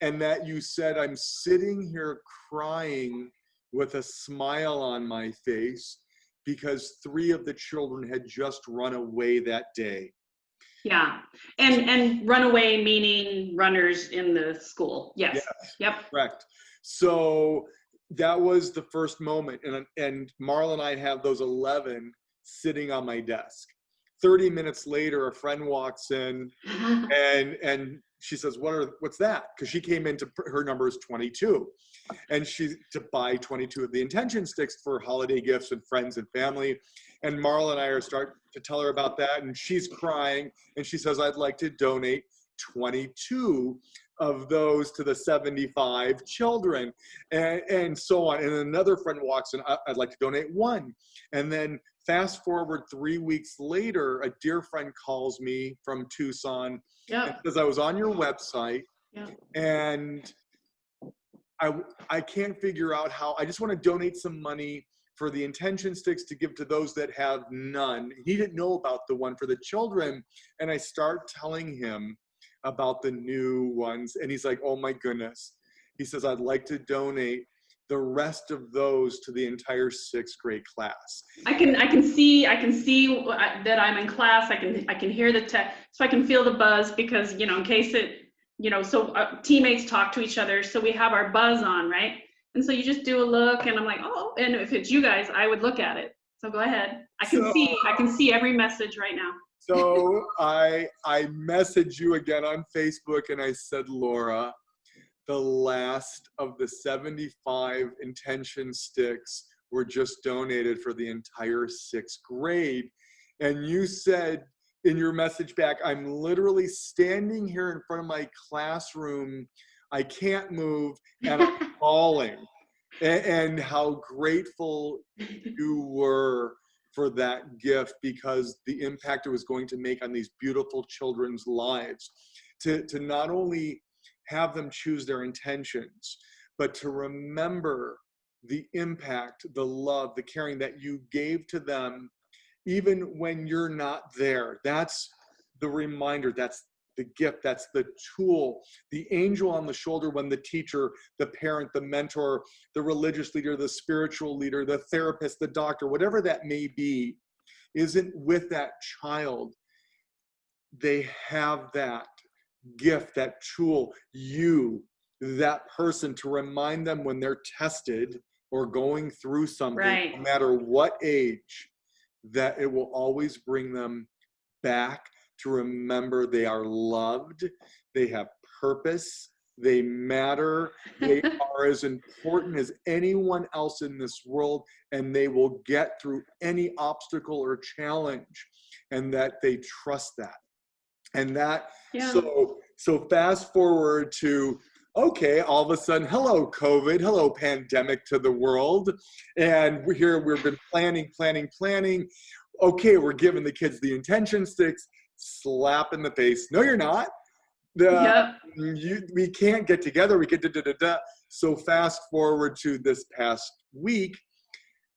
And that you said, I'm sitting here crying with a smile on my face because 3 of the children had just run away that day. Yeah. And runaway meaning runners in the school. Yes. Yes, Yep. correct. So that was the first moment. And Marla and I have those 11 sitting on my desk. 30 minutes later, a friend walks in and she says, what's that? Because she came into, her number is 22. And she to buy 22 of the intention sticks for holiday gifts and friends and family. And Marla and I are start to tell her about that, and she's crying, and she says, I'd like to donate 22 of those to the 75 children, and so on. And another friend walks in, I'd like to donate 1. And then fast forward 3 weeks later, a dear friend calls me from Tucson and says, I was on your website, and I can't figure out how. I just want to donate some money for the intention sticks to give to those that have none. He didn't know about the one for the children. And I start telling him about the new ones. And he's like, oh my goodness. He says, I'd like to donate the rest of those to the entire 6th grade class. I can see that I'm in class. I can hear the tech, so I can feel the buzz, because, you know, in case it, you know, so teammates talk to each other, so we have our buzz on, right? And so you just do a look, and I'm like, oh, and if it's you guys, I would look at it. So go ahead. I can see every message right now. So I messaged you again on Facebook, and I said, Laura, the last of the 75 intention sticks were just donated for the entire 6th grade. And you said in your message back, I'm literally standing here in front of my classroom. I can't move, and I'm bawling. And how grateful you were for that gift, because the impact it was going to make on these beautiful children's lives. To not only have them choose their intentions, but to remember the impact, the love, the caring that you gave to them, even when you're not there. That's the reminder, that's the gift, that's the tool, the angel on the shoulder when the teacher, the parent, the mentor, the religious leader, the spiritual leader, the therapist, the doctor, whatever that may be, isn't with that child. They have that gift, that tool, you, that person, to remind them when they're tested or going through something, right, no matter what age, that it will always bring them back to remember they are loved, they have purpose, they matter, they are as important as anyone else in this world, and they will get through any obstacle or challenge, and that they trust that. And that, so fast forward to, okay, all of a sudden, hello, COVID, hello, pandemic to the world. And we've been planning. Okay, we're giving the kids the intention sticks, slap in the face. No, you're not. We can't get together. We get da-da-da-da. So fast forward to this past week,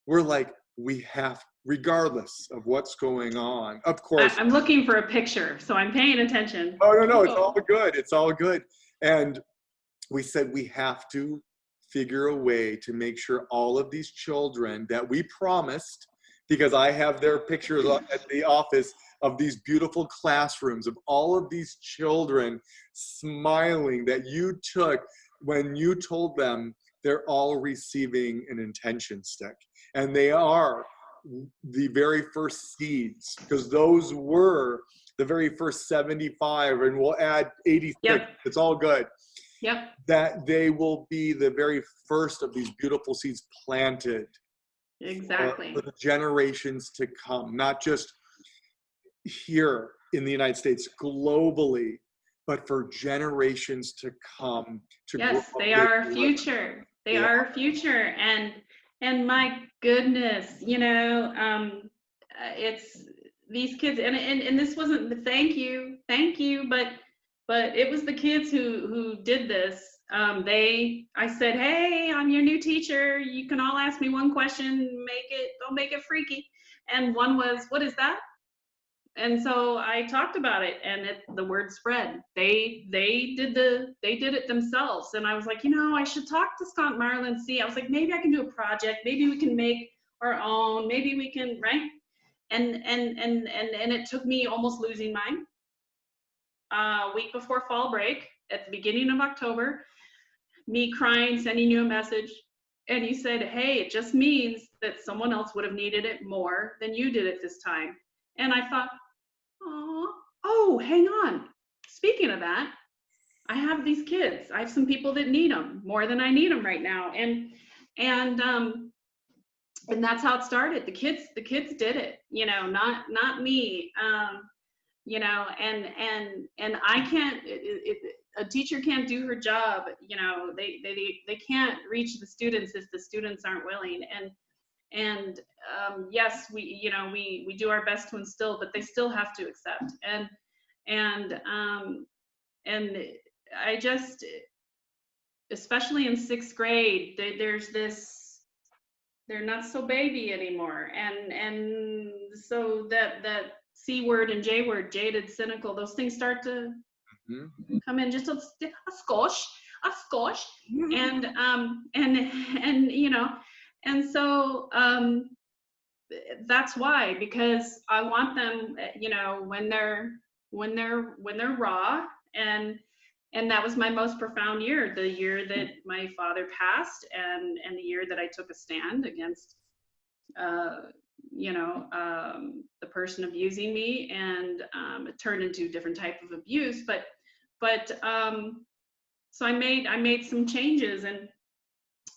we're like, we have, regardless of what's going on, of course. I'm looking for a picture, so I'm paying attention. Oh, no, it's all good. It's all good. And we said we have to figure a way to make sure all of these children that we promised, because I have their pictures at the office of these beautiful classrooms of all of these children smiling, that you took when you told them they're all receiving an intention stick. And they are the very first seeds, because those were the very first 75, and we'll add 86. Yep. It's all good. Yep. That they will be the very first of these beautiful seeds planted. Exactly. For the generations to come, not just here in the United States, globally, but for generations to come. Yes, they are our future. They are our future. And my goodness, you know, it's these kids, and this wasn't the thank you, but it was the kids who did this. I said, hey, I'm your new teacher. You can all ask me one question. Don't make it freaky. And one was, what is that? so I talked about it, and the word spread. They did it themselves, and I was like, I should talk to Scott and Marla and see. I was like, maybe I can do a project. Maybe we can make our own. Maybe we can, right? And it took me almost losing mine. A week before fall break, at the beginning of October, me crying, sending you a message, and you said, hey, it just means that someone else would have needed it more than you did at this time. And I thought, oh, hang on. Speaking of that, I have these kids. I have some people that need them more than I need them right now. And that's how it started. The kids did it, not me. And I can't, a teacher can't do her job. They can't reach the students if the students aren't willing. And yes, we do our best to instill, but they still have to accept. And I just, especially in 6th grade, there's this, they're not so baby anymore. And so that C word and J word, jaded, cynical, those things start to come in just a skosh. And and so that's why, because I want them, when they're raw. And that was my most profound year, the year that my father passed, and the year that I took a stand against the person abusing me, and it turned into a different type of abuse. But so I made some changes, and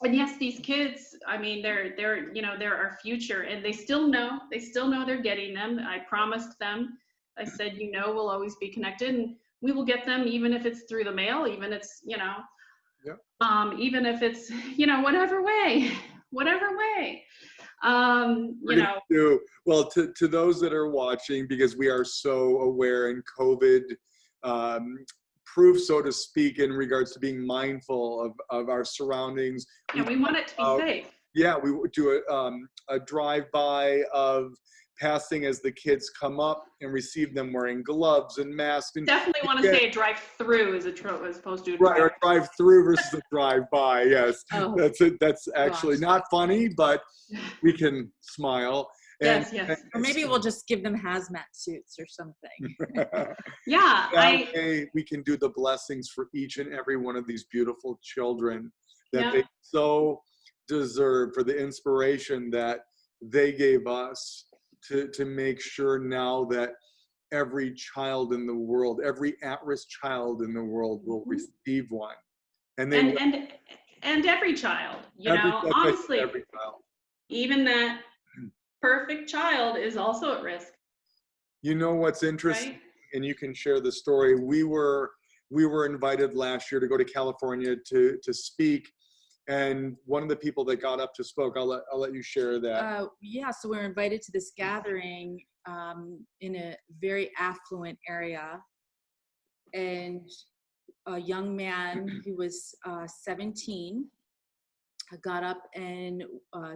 yes, these kids, I mean, they're our future, and they still know they're getting them. I promised them, I said, we'll always be connected, and we will get them, even if it's through the mail, even if it's, even if it's, whatever way. Well, to those that are watching, because we are so aware in COVID proof, so to speak, in regards to being mindful of our surroundings. And we want it to be safe. Yeah, we do a drive-by of passing as the kids come up, and receive them wearing gloves and masks. And definitely want to say a drive-through as opposed to a right, or drive-through versus a drive-by. Yes, that's actually not funny, but we can smile. Yes. Or maybe we'll just give them hazmat suits or something. Yeah. We can do the blessings for each and every one of these beautiful children that they so deserve, for the inspiration that they gave us to make sure now that every child in the world, every at-risk child in the world will receive one. And every child, honestly, every child. Even that perfect child is also at risk. What's interesting, right? And you can share the story. We were invited last year to go to California to speak, and one of the people that got up to spoke, I'll let you share that. So we're invited to this gathering in a very affluent area, and a young man who was 17 got up and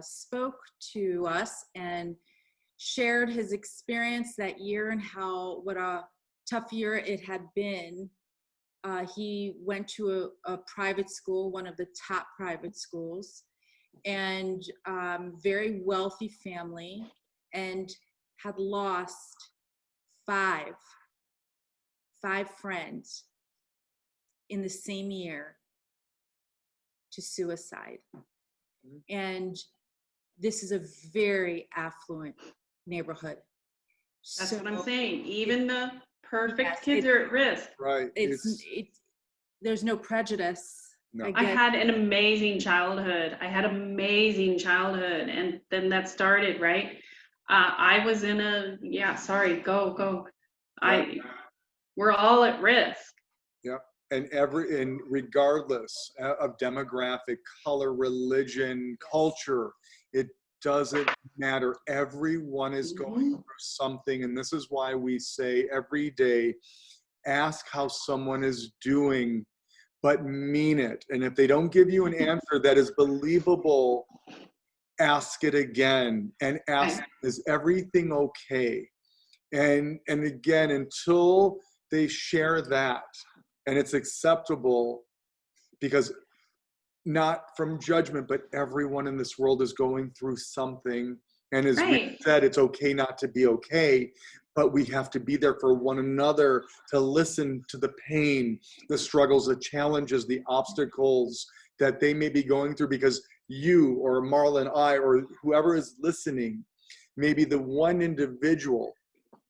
spoke to us and shared his experience that year, and what a tough year it had been. He went to a private school, one of the top private schools, and very wealthy family, and had lost five friends in the same year to suicide. And this is a very affluent neighborhood. That's what I'm saying. Even the perfect kids are at risk. Right. There's no prejudice. No. I had an amazing childhood. And then that started, right? I was in go. We're all at risk. Yeah. And regardless of demographic, color, religion, culture, it doesn't matter. Everyone is going through something. And this is why we say every day, ask how someone is doing, but mean it. And if they don't give you an answer that is believable, ask it again, and ask, is everything okay? And again, until they share that and it's acceptable, because not from judgment, but everyone in this world is going through something. And as we said, it's okay not to be okay, but we have to be there for one another to listen to the pain, the struggles, the challenges, the obstacles that they may be going through, because you or Marla and I or whoever is listening may be the one individual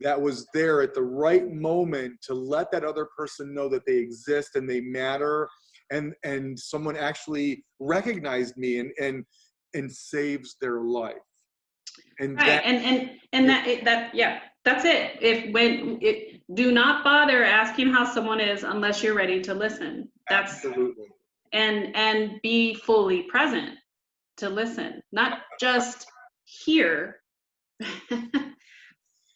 that was there at the right moment to let that other person know that they exist and they matter, and someone actually recognized me and saves their life. And right, that's it. Do not bother asking how someone is unless you're ready to listen. That's absolutely. And be fully present to listen, not just hear,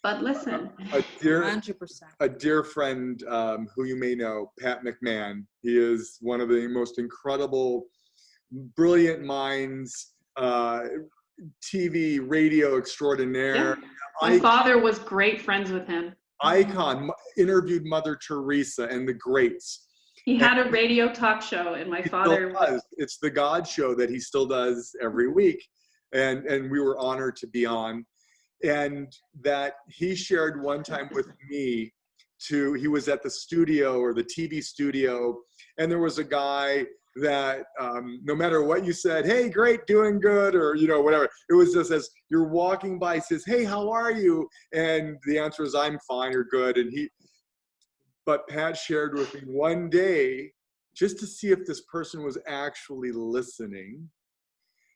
but listen. A 100%. dear friend who you may know, Pat McMahon. He is one of the most incredible, brilliant minds, TV, radio extraordinaire. Yeah. My father was great friends with him. Icon, interviewed Mother Teresa and the greats. He had a radio talk show, and my father does. It's the God Show that he still does every week, and we were honored to be on. And that he shared one time with me he was at the studio or the TV studio, and there was a guy that no matter what you said, hey, great, doing good, or whatever, it was just as you're walking by, says, hey, how are you? And the answer is, I'm fine or good. But Pat shared with me one day, just to see if this person was actually listening,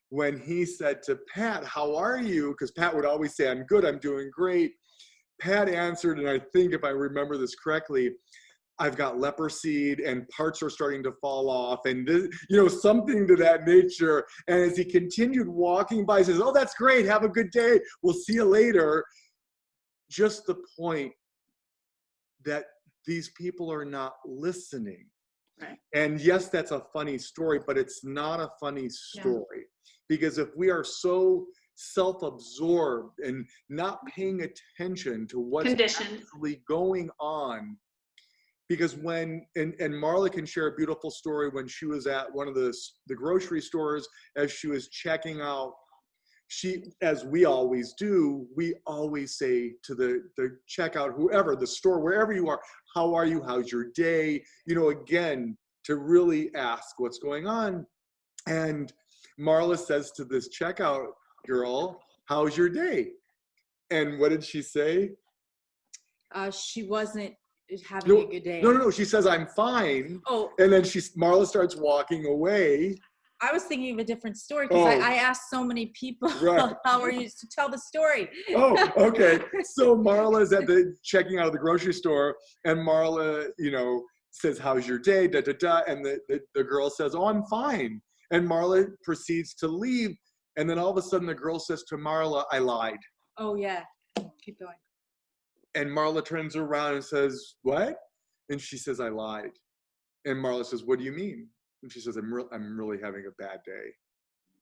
when he said to Pat, how are you? Because Pat would always say, I'm good, I'm doing great. Pat answered, and I think if I remember this correctly, I've got leprosy and parts are starting to fall off, and this, something to that nature. And as he continued walking by, he says, oh, that's great, have a good day, we'll see you later. Just the point that these people are not listening. Right. And yes, that's a funny story, but it's not a funny story. Because if we are so self-absorbed and not paying attention to what's actually going on, because and Marla can share a beautiful story when she was at one of the grocery stores, as she was checking out, as we always do, we always say to the checkout, whoever, the store, wherever you are, how are you? How's your day? Again, to really ask what's going on. And Marla says to this checkout girl, how's your day? And what did she say? She wasn't having a good day. No. She says, I'm fine. Oh. And then Marla starts walking away. I was thinking of a different story, because I asked so many people, how are you, to tell the story. Oh, okay. So Marla's at checking out of the grocery store, and Marla, says, how's your day? Da, da, da. And the girl says, oh, I'm fine. And Marla proceeds to leave. And then all of a sudden the girl says to Marla, I lied. Oh, yeah. Keep going. And Marla turns around and says, what? And she says, I lied. And Marla says, what do you mean? And she says, I'm really having a bad day.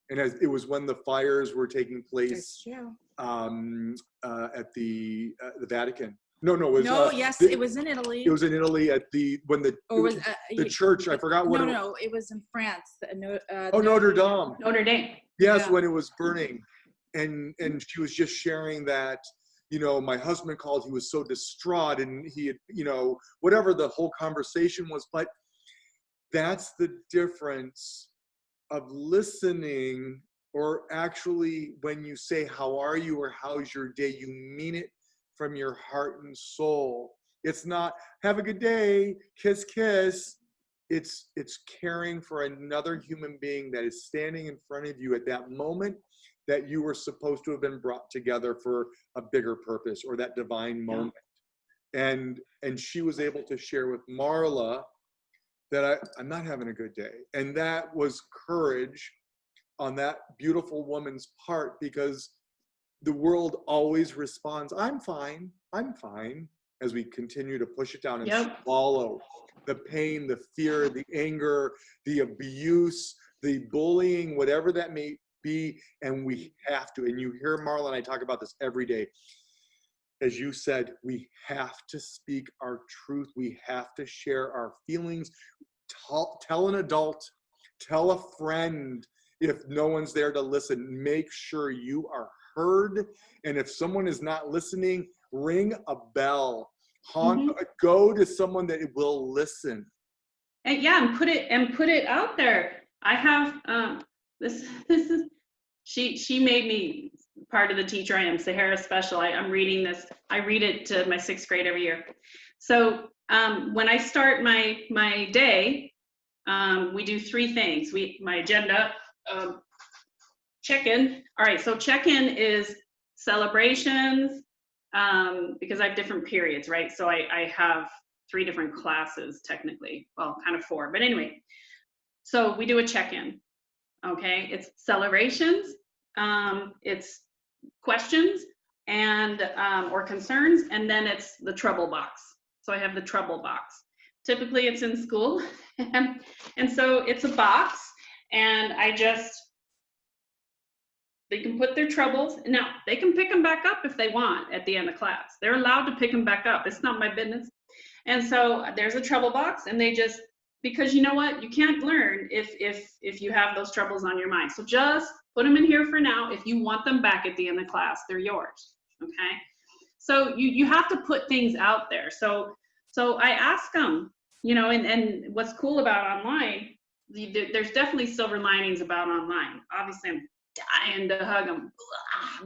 And it was when the fires were taking place at the Vatican. No, it was. It was in Italy. It was in Italy when the church. I forgot what. No, it was in France. Notre Dame. Notre Dame. Yes, when it was burning, and she was just sharing that. My husband called. He was so distraught, and he had, whatever the whole conversation was, but. That's the difference of listening, or actually when you say, how are you, or how's your day, you mean it from your heart and soul. It's not, have a good day, kiss, kiss. It's caring for another human being that is standing in front of you at that moment that you were supposed to have been brought together for a bigger purpose, or that divine moment. And she was able to share with Marla that I'm not having a good day. And that was courage on that beautiful woman's part, because the world always responds, I'm fine, as we continue to push it down and swallow the pain, the fear, the anger, the abuse, the bullying, whatever that may be. And we have to, and you hear Marla and I talk about this every day, as you said, we have to speak our truth. We have to share our feelings. Tell an adult, tell a friend. If no one's there to listen, make sure you are heard. And if someone is not listening, ring a bell. Go to someone that will listen. And yeah, and put it out there. I have this is she made me part of the teacher I am, Sahara Special. I'm reading this. I read it to my 6th grade every year. So when I start my day, we do 3 things. My agenda, check-in. All right, so check-in is celebrations, because I have different periods, right? So I have 3 different classes technically, well, kind of 4, but anyway. So we do a check-in, okay? It's celebrations, it's questions and or concerns, and then it's the trouble box. So I have the trouble box. Typically it's in school, and so it's a box, and they can put their troubles. Now, they can pick them back up if they want at the end of class. They're allowed to pick them back up. It's not my business. And so there's a trouble box, and they just, because you know what? You can't learn if you have those troubles on your mind. So just put them in here for now. If you want them back at the end of class, they're yours, okay? So you have to put things out there. So I ask them, you know, and what's cool about online, there's definitely silver linings about online. Obviously, I'm dying to hug them,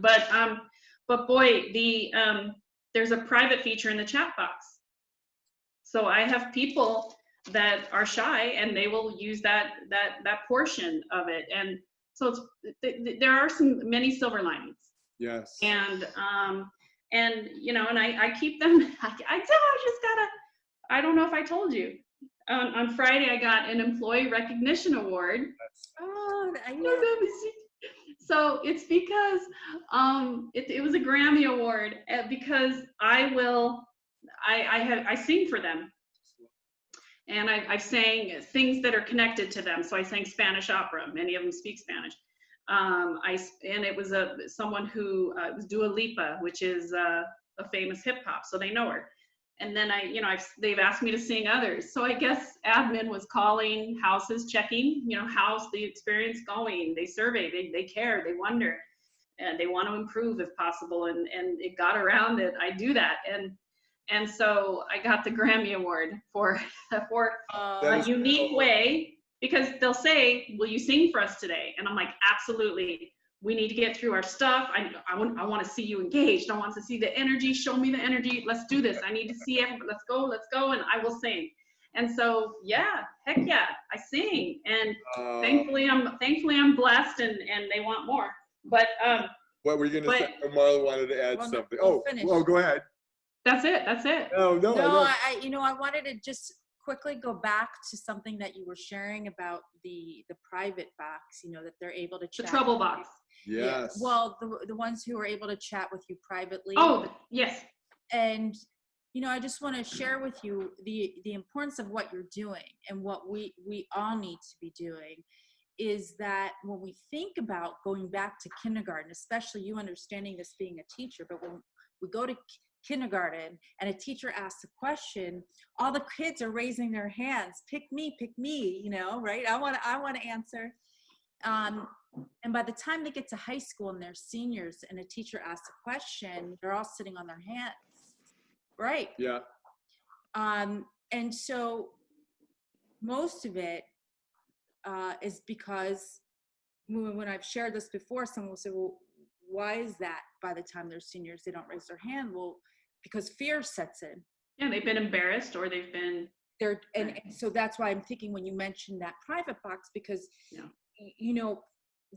but boy, there's a private feature in the chat box. So I have people that are shy, and they will use that portion of it, and so there are many silver linings. Yes. And you know, and I keep them. I don't know if I told you. On Friday, I got an employee recognition award. Oh, So it's because it was a Grammy award, because I sing for them, and I sang things that are connected to them. So I sang Spanish opera. Many of them speak Spanish. And it was someone who was Dua Lipa, which is a famous hip hop, so they know her. And then they've asked me to sing others. So I guess admin was calling houses, checking, you know, how's the experience going? They survey, they care, they wonder, and they want to improve if possible. And it got around that I do that. And so I got the Grammy Award for a unique way, because they'll say, will you sing for us today? And I'm like, absolutely. We need to get through our stuff. I want to see you engaged. I want to see the energy. Show me the energy. Let's do this. I need to see everybody. Let's go, and I will sing. And so, yeah, heck yeah, I sing. And thankfully I'm blessed, and they want more. But what were you going to say? Marla wanted to add something. Oh, go ahead. That's it. No, I wanted to just quickly go back to something that you were sharing about the private box, you know, that they're able to chat. The trouble box. Yes. Yeah. Well, the ones who are able to chat with you privately. Oh, yes. And, you know, I just want to share with you the importance of what you're doing, and what we all need to be doing is that when we think about going back to kindergarten, especially you understanding this being a teacher, but when we go to kindergarten and a teacher asks a question, all the kids are raising their hands, pick me, you know, right? I want to answer. And by the time they get to high school and they're seniors and a teacher asks a question, they're all sitting on their hands, right? Yeah. And so most of it is because when I've shared this before, someone will say, well, why is that by the time they're seniors, they don't raise their hand? Well, because fear sets in. Yeah, they've been embarrassed, or they've been. And so that's why I'm thinking when you mentioned that private box, because, you know,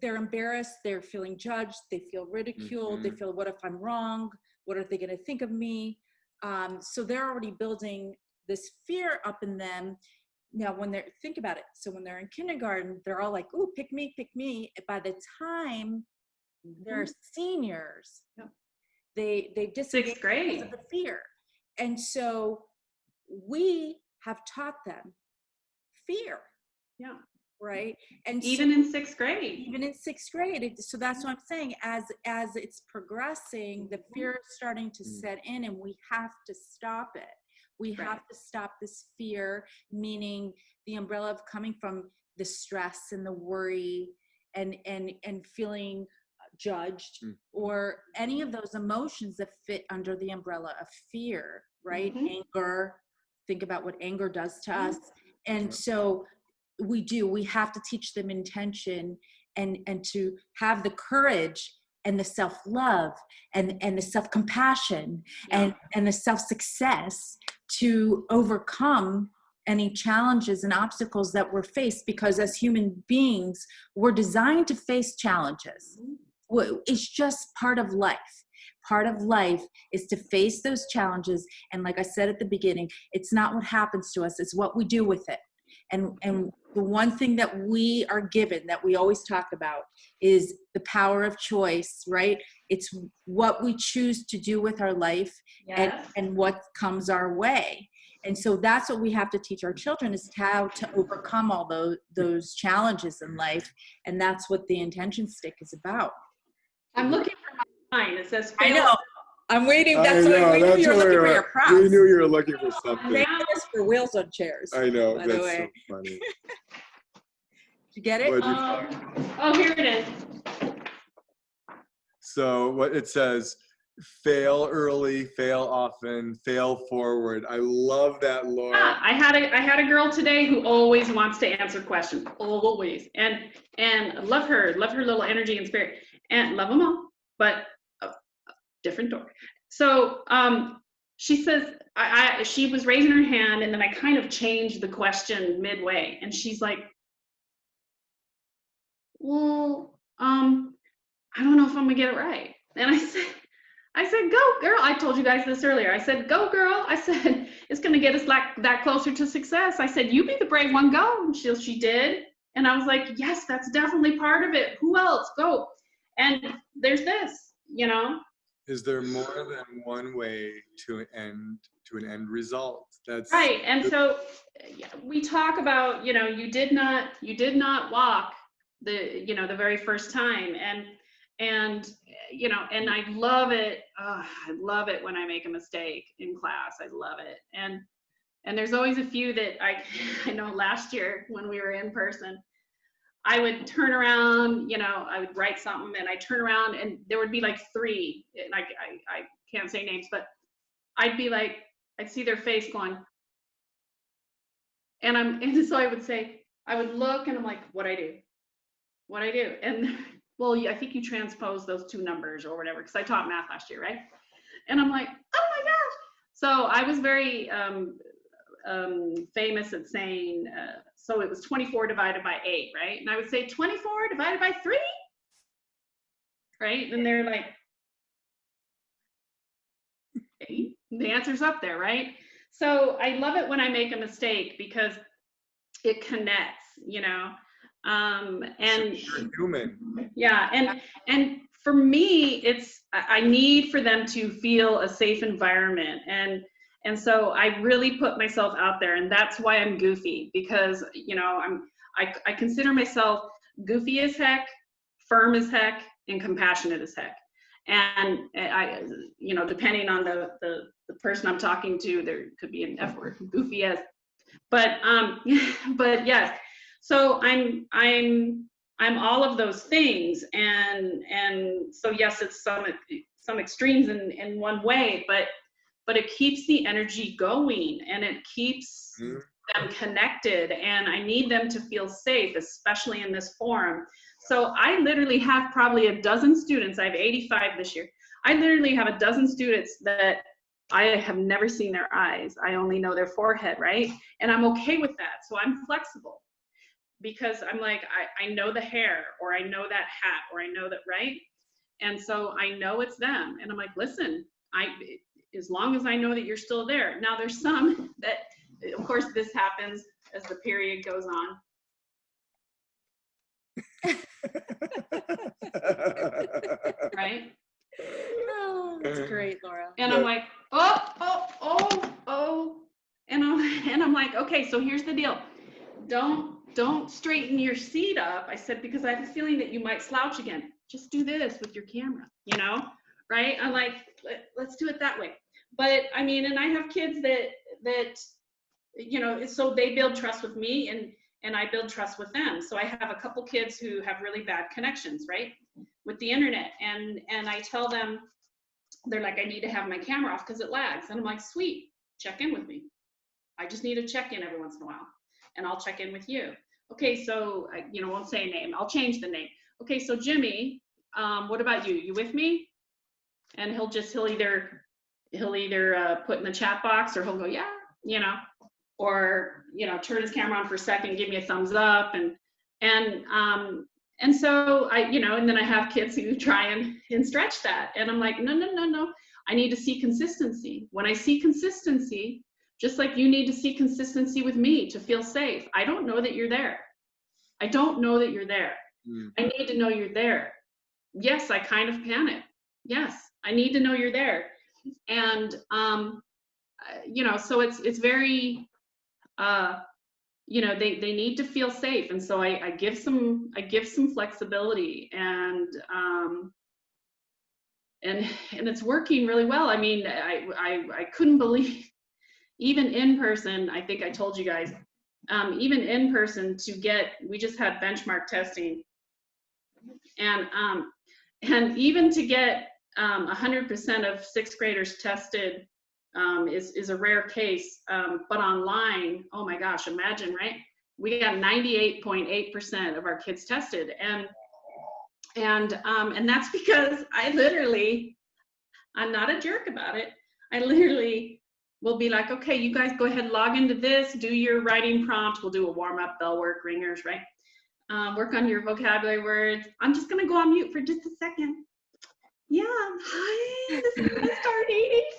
they're embarrassed, they're feeling judged, they feel ridiculed, they feel, what if I'm wrong? What are they going to think of me? So they're already building this fear up in them. Now, think about it. So when they're in kindergarten, they're all like, ooh, pick me. By the time they're seniors, they've disengaged 6th grade because of the fear. And so we have taught them fear. Yeah. right? And even in 6th grade. Even in 6th grade. So that's what I'm saying. As it's progressing, the fear is starting to set in, and we have to stop it. We have to stop this fear, meaning the umbrella of coming from the stress and the worry and feeling judged, or any of those emotions that fit under the umbrella of fear, right? Anger. Think about what anger does to us. And so we have to teach them intention, and to have the courage and the self-love and the self-compassion and the self-success to overcome any challenges and obstacles that we're faced, because as human beings, we're designed to face challenges. It's just part of life. Part of life is to face those challenges. And like I said at the beginning, it's not what happens to us, it's what we do with it. And the one thing that we are given, that we always talk about, is the power of choice, right? It's what we choose to do with our life, and what comes our way. And so that's what we have to teach our children, is how to overcome all those challenges in life. And that's what the intention stick is about. I'm looking for mine. It says, I know. I'm waiting. That's why we knew you were looking for your props. We knew you were looking for something. They asked us for wheels on chairs. I know. By That's the way. so funny. Did you get it? Oh, here it is. So what it says, fail early, fail often, fail forward. I love that, Laura. Yeah, I had a girl today who always wants to answer questions, always, and love her little energy and spirit, and love them all, but different door. So she says, she was raising her hand, and then I kind of changed the question midway, and she's like, well, I don't know if I'm gonna get it right. And I said, go girl. I told you guys this earlier. I said, go girl. I said, it's gonna get us that closer to success. I said, you be the brave one, go. And she did. And I was like, yes, that's definitely part of it. Who else? Go. And there's this, Is there more than one way to an end result? That's right. And so we talk about, you did not walk the very first time, and I love it. I love it when I make a mistake in class. I love it. And there's always a few that I know last year when we were in person, I would turn around, I would write something, and I turn around and there would be like 3, and I can't say names, but I'd be like, I'd see their face going, and so I would say, I would look, and I'm like, what'd I do? And well, I think you transpose those 2 numbers or whatever, because I taught math last year, right? And I'm like, oh my gosh. So I was very famous at saying, so it was 24 divided by 8, right? And I would say 24 divided by 3, right? And they're like, 8? The answer's up there, right? So I love it when I make a mistake, because it connects, and you're human. Yeah, and for me, I need for them to feel a safe environment, and so I really put myself out there, and that's why I'm goofy, because I consider myself goofy as heck, firm as heck, and compassionate as heck. And I, depending on the person I'm talking to, there could be an F word, goofy as, but yes. So I'm all of those things, and so yes, it's some extremes in one way, but it keeps the energy going, and it keeps them connected, and I need them to feel safe, especially in this forum. So I literally have probably a dozen students. I have 85 this year. I literally have a dozen students that I have never seen their eyes. I only know their forehead, right? And I'm okay with that. So I'm flexible, because I'm like, I know the hair, or I know that hat, or I know that, right? And so I know it's them. And I'm like, listen, as long as I know that you're still there. Now there's some that, of course, this happens as the period goes on. Right? Oh, that's great, Laura. And I'm like, oh. And I'm like, okay, so here's the deal. Don't don't straighten your seat up. I said, because I have a feeling that you might slouch again. Just do this with your camera, you know, right? I'm like, let's do it that way. But I mean, and I have kids that, you know, so they build trust with me and I build trust with them. So I have a couple kids who have really bad connections, right, with the internet. And I tell them, they're like, I need to have my camera off because it lags. And I'm like, sweet, check in with me. I just need to check in every once in a while, and I'll check in with you. Okay, so you know, won't say a name. I'll change the name. Okay, so Jimmy, what about you? You with me? And he'll either put in the chat box, or he'll go, yeah, you know, or you know, turn his camera on for a second, give me a thumbs up, and so I, you know, and then I have kids who try and stretch that, and I'm like, no, I need to see consistency. When I see consistency, just like you need to see consistency with me to feel safe. I don't know that you're there. I don't know that you're there. I need to know you're there. Yes, I kind of panic. Yes, I need to know you're there. And you know, so it's very you know, they need to feel safe. And so I give some flexibility, and it's working really well. I mean, I couldn't believe, even in person, I think I told you guys, even in person we just had benchmark testing, and even to get 100% of sixth graders tested is a rare case, but online, oh my gosh, imagine, right? We got 98.8% of our kids tested, and that's because I'm not a jerk about it. I literally will be like, okay, you guys go ahead, log into this, do your writing prompt. We'll do a warm up, bell work, ringers, right? Work on your vocabulary words. I'm just gonna go on mute for just a second. Yeah, hi, this is Star Dating.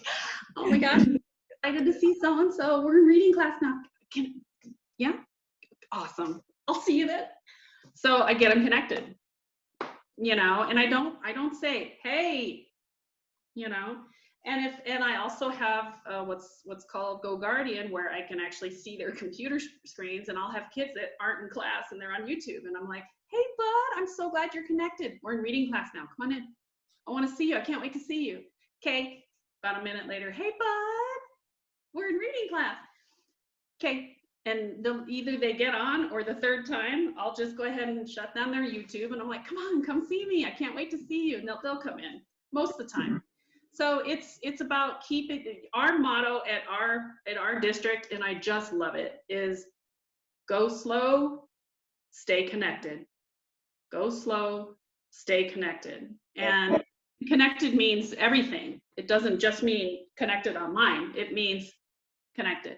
Oh my gosh, excited to see so-and-so. We're in reading class now. Yeah, awesome. I'll see you then. So I get them connected, you know, and I don't say, hey, you know, and I also have what's called Go Guardian, where I can actually see their computer screens, and I'll have kids that aren't in class and they're on YouTube, and I'm like, hey bud, I'm so glad you're connected. We're in reading class now. Come on in. I want to see you. I can't wait to see you. Okay. About a minute later, hey bud, we're in reading class. Okay. And either they get on, or the third time, I'll just go ahead and shut down their YouTube, and I'm like, come on, come see me. I can't wait to see you. And they'll come in most of the time. So it's about keeping our motto at our district, and I just love it, is go slow, stay connected. Go slow, stay connected. And connected means everything. It doesn't just mean connected online. It means connected.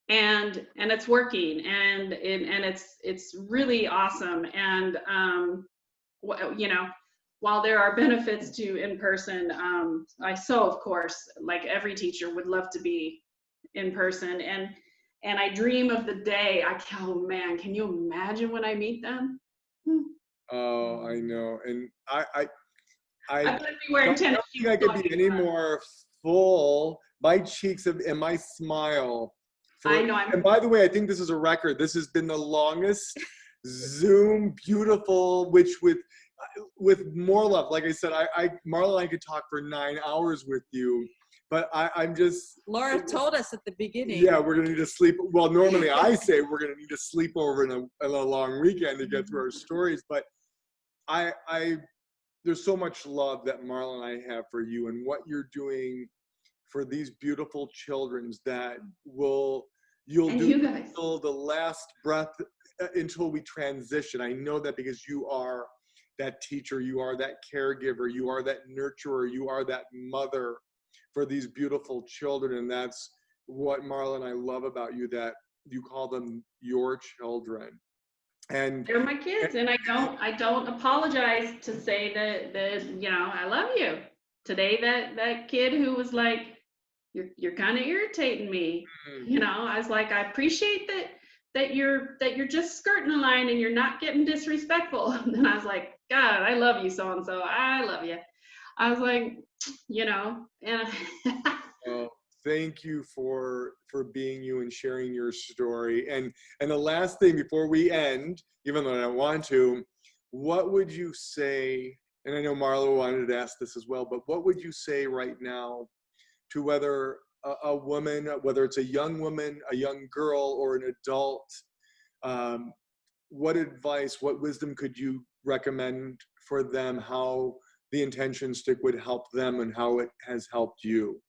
And it's working, and it's really awesome. And you know, while there are benefits to in-person, of course, like every teacher, would love to be in person. And I dream of the day. Oh man, can you imagine when I meet them? Oh, I know. And I don't think I could be any more full. My cheeks and my smile. I know. And by the way, I think this is a record. This has been the longest Zoom, beautiful, which with more love. Like I said, Marla and I could talk for 9 hours with you, but I'm just. Laura told us at the beginning. Yeah, we're gonna need to sleep. Well, normally I say we're gonna need to sleep over in a long weekend to get through our stories, but there's so much love that Marla and I have for you and what you're doing for these beautiful children that you'll do until the last breath, until we transition. I know that because you are that teacher, you are that caregiver, you are that nurturer, you are that mother for these beautiful children. And that's what Marla and I love about you, that you call them your children. And they're my kids, and I don't apologize to say that you know, I love you. Today that kid who was like, you're kind of irritating me, you know, I was like, I appreciate that you're just skirting the line and you're not getting disrespectful. And I was like, God, I love you, so-and-so. I love you. I was like, you know, and oh, thank you for being you and sharing your story. And the last thing before we end, even though I don't want to, what would you say, and I know Marla wanted to ask this as well, but what would you say right now to whether a woman, whether it's a young woman, a young girl, or an adult, what advice, what wisdom could you recommend for them, how the intention stick would help them and how it has helped you?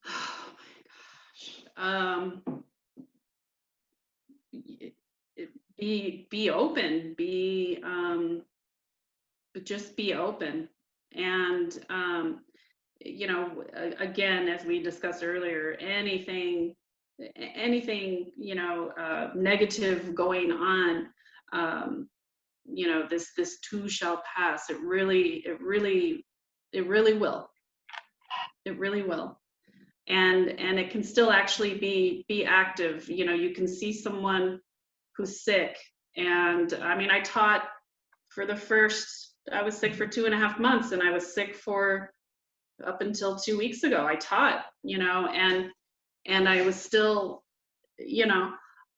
Oh my gosh. Be open, just be open. And again, as we discussed earlier, anything negative going on, this too shall pass. It really will. It really will. And it can still actually be active. You can see someone who's sick. And I mean, I was sick for 2.5 months, and I was sick for up until 2 weeks ago. I taught, and I was still, it's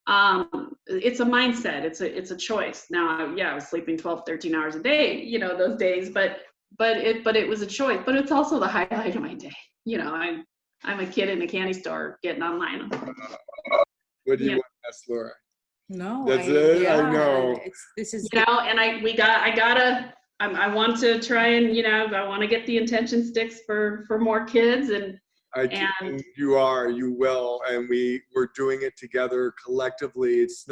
a mindset. It's a choice. Now, yeah, I was sleeping 12, 13 hours a day, those days, but it was a choice. But it's also the highlight of my day. I'm a kid in a candy store getting online. What do you Yeah. want to ask Laura? No, That's it. yeah, I know. this is And I want to try and, I want to get the intention sticks for more kids, and You will, and we're doing it together collectively. It's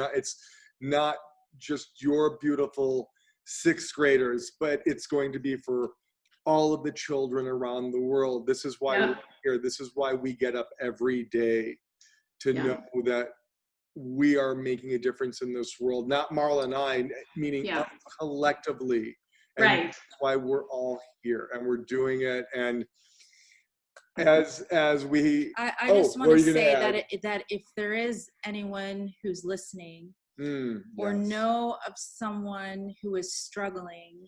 not just your beautiful 6th graders, but it's going to be for all of the children around the world. This is why we're here. This is why we get up every day, to know that we are making a difference in this world. Not Marla and I, meaning us collectively. And right. that's why we're all here, and we're doing it. And as we, I just want to say that if there is anyone who's listening or know of someone who is struggling,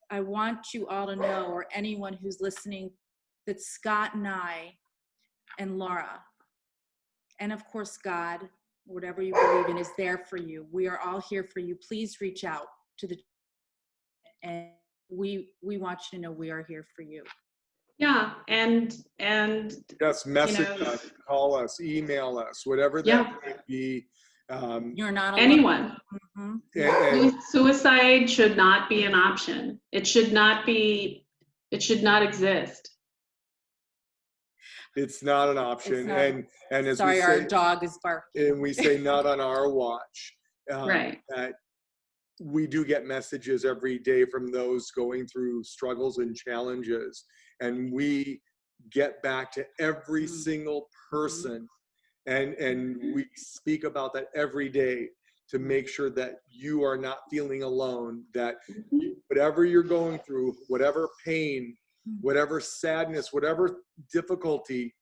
I want you all to know, or anyone who's listening, that Scott and I and Laura, and of course God, whatever you believe in, is there for you. We are all here for you. Please reach out to and we want you to know we are here for you. Yeah, and yes, message us, call us, email us, whatever that may be. You're not alone. Anyone. And suicide should not be an option. It should not exist. It's not an option. And as sorry, we say, our dog is barking. And we say not on our watch. Right. That we do get messages every day from those going through struggles and challenges, and we get back to every single person, and we speak about that every day to make sure that you are not feeling alone, that whatever you're going through, whatever pain, whatever sadness, whatever difficulty,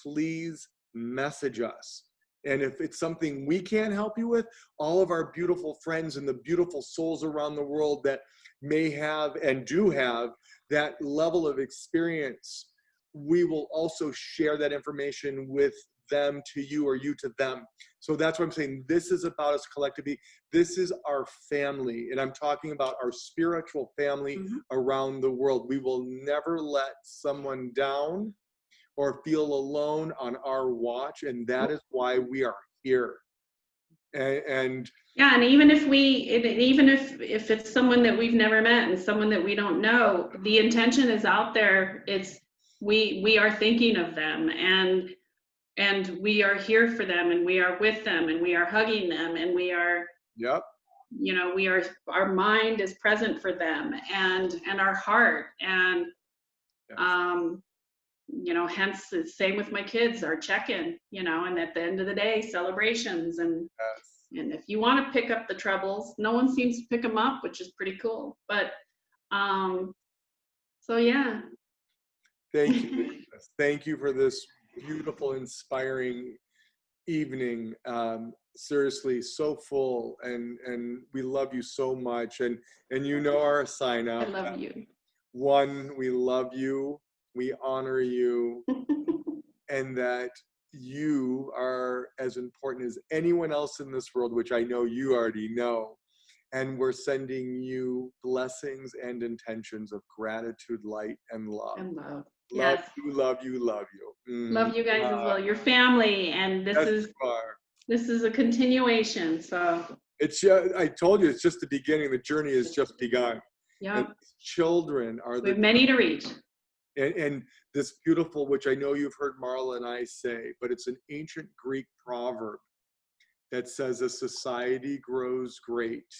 please message us. And if it's something we can't help you with, all of our beautiful friends and the beautiful souls around the world that may have and do have that level of experience, we will also share that information with them to you, or you to them. So that's what I'm saying. This is about us collectively. This is our family. And I'm talking about our spiritual family around the world. We will never let someone down or feel alone on our watch, and that is why we are here. And yeah, and even if it's someone that we've never met and someone that we don't know, the intention is out there. It's we are thinking of them, and we are here for them, and we are with them, and we are hugging them, and we are our mind is present for them, and our heart, and hence the same with my kids, our check-in, and at the end of the day, celebrations, and if you want to pick up the troubles, no one seems to pick them up, which is pretty cool. But so yeah. Thank you. Thank you for this beautiful, inspiring evening. Seriously, so full, and we love you so much, and our sign up. I love you. one, we love you, we honor you, and that you are as important as anyone else in this world, which I know you already know. And we're sending you blessings and intentions of gratitude, light, and love. And love. Love Yes. you, love you, love you. Love you guys as well. Your family, and Yes, you are. this is a continuation. So It's just, I told you, it's just the beginning. The journey has just begun. yeah, And children are we have the many to reach. and this beautiful, which I know you've heard Marla and I say, but it's an ancient Greek proverb that says a society grows great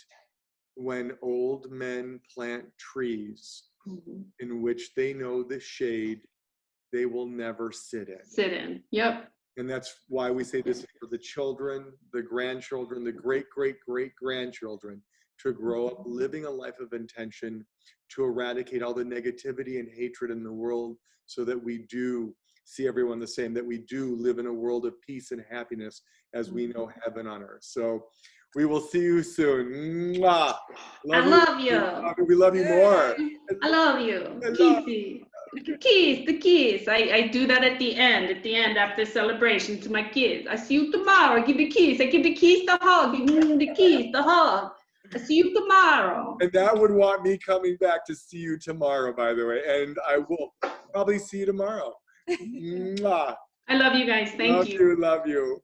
when old men plant trees in which they know the shade they will never sit in. Sit in. Yep. And that's why we say this for the children, the grandchildren, the great-great-great-grandchildren, to grow up living a life of intention, to eradicate all the negativity and hatred in the world, so that we do see everyone the same, that we do live in a world of peace and happiness as we know heaven on earth. So we will see you soon. Mwah. I love you. We love you more. I love you. I love Kissy. The kiss. I do that at the end after celebration to my kids. I see you tomorrow. I give the kiss. I give the kiss, the hug. The kiss, the hug. I see you tomorrow. And that would want me coming back to see you tomorrow, by the way. And I will probably see you tomorrow. Mwah. I love you guys. Thank you. Love you.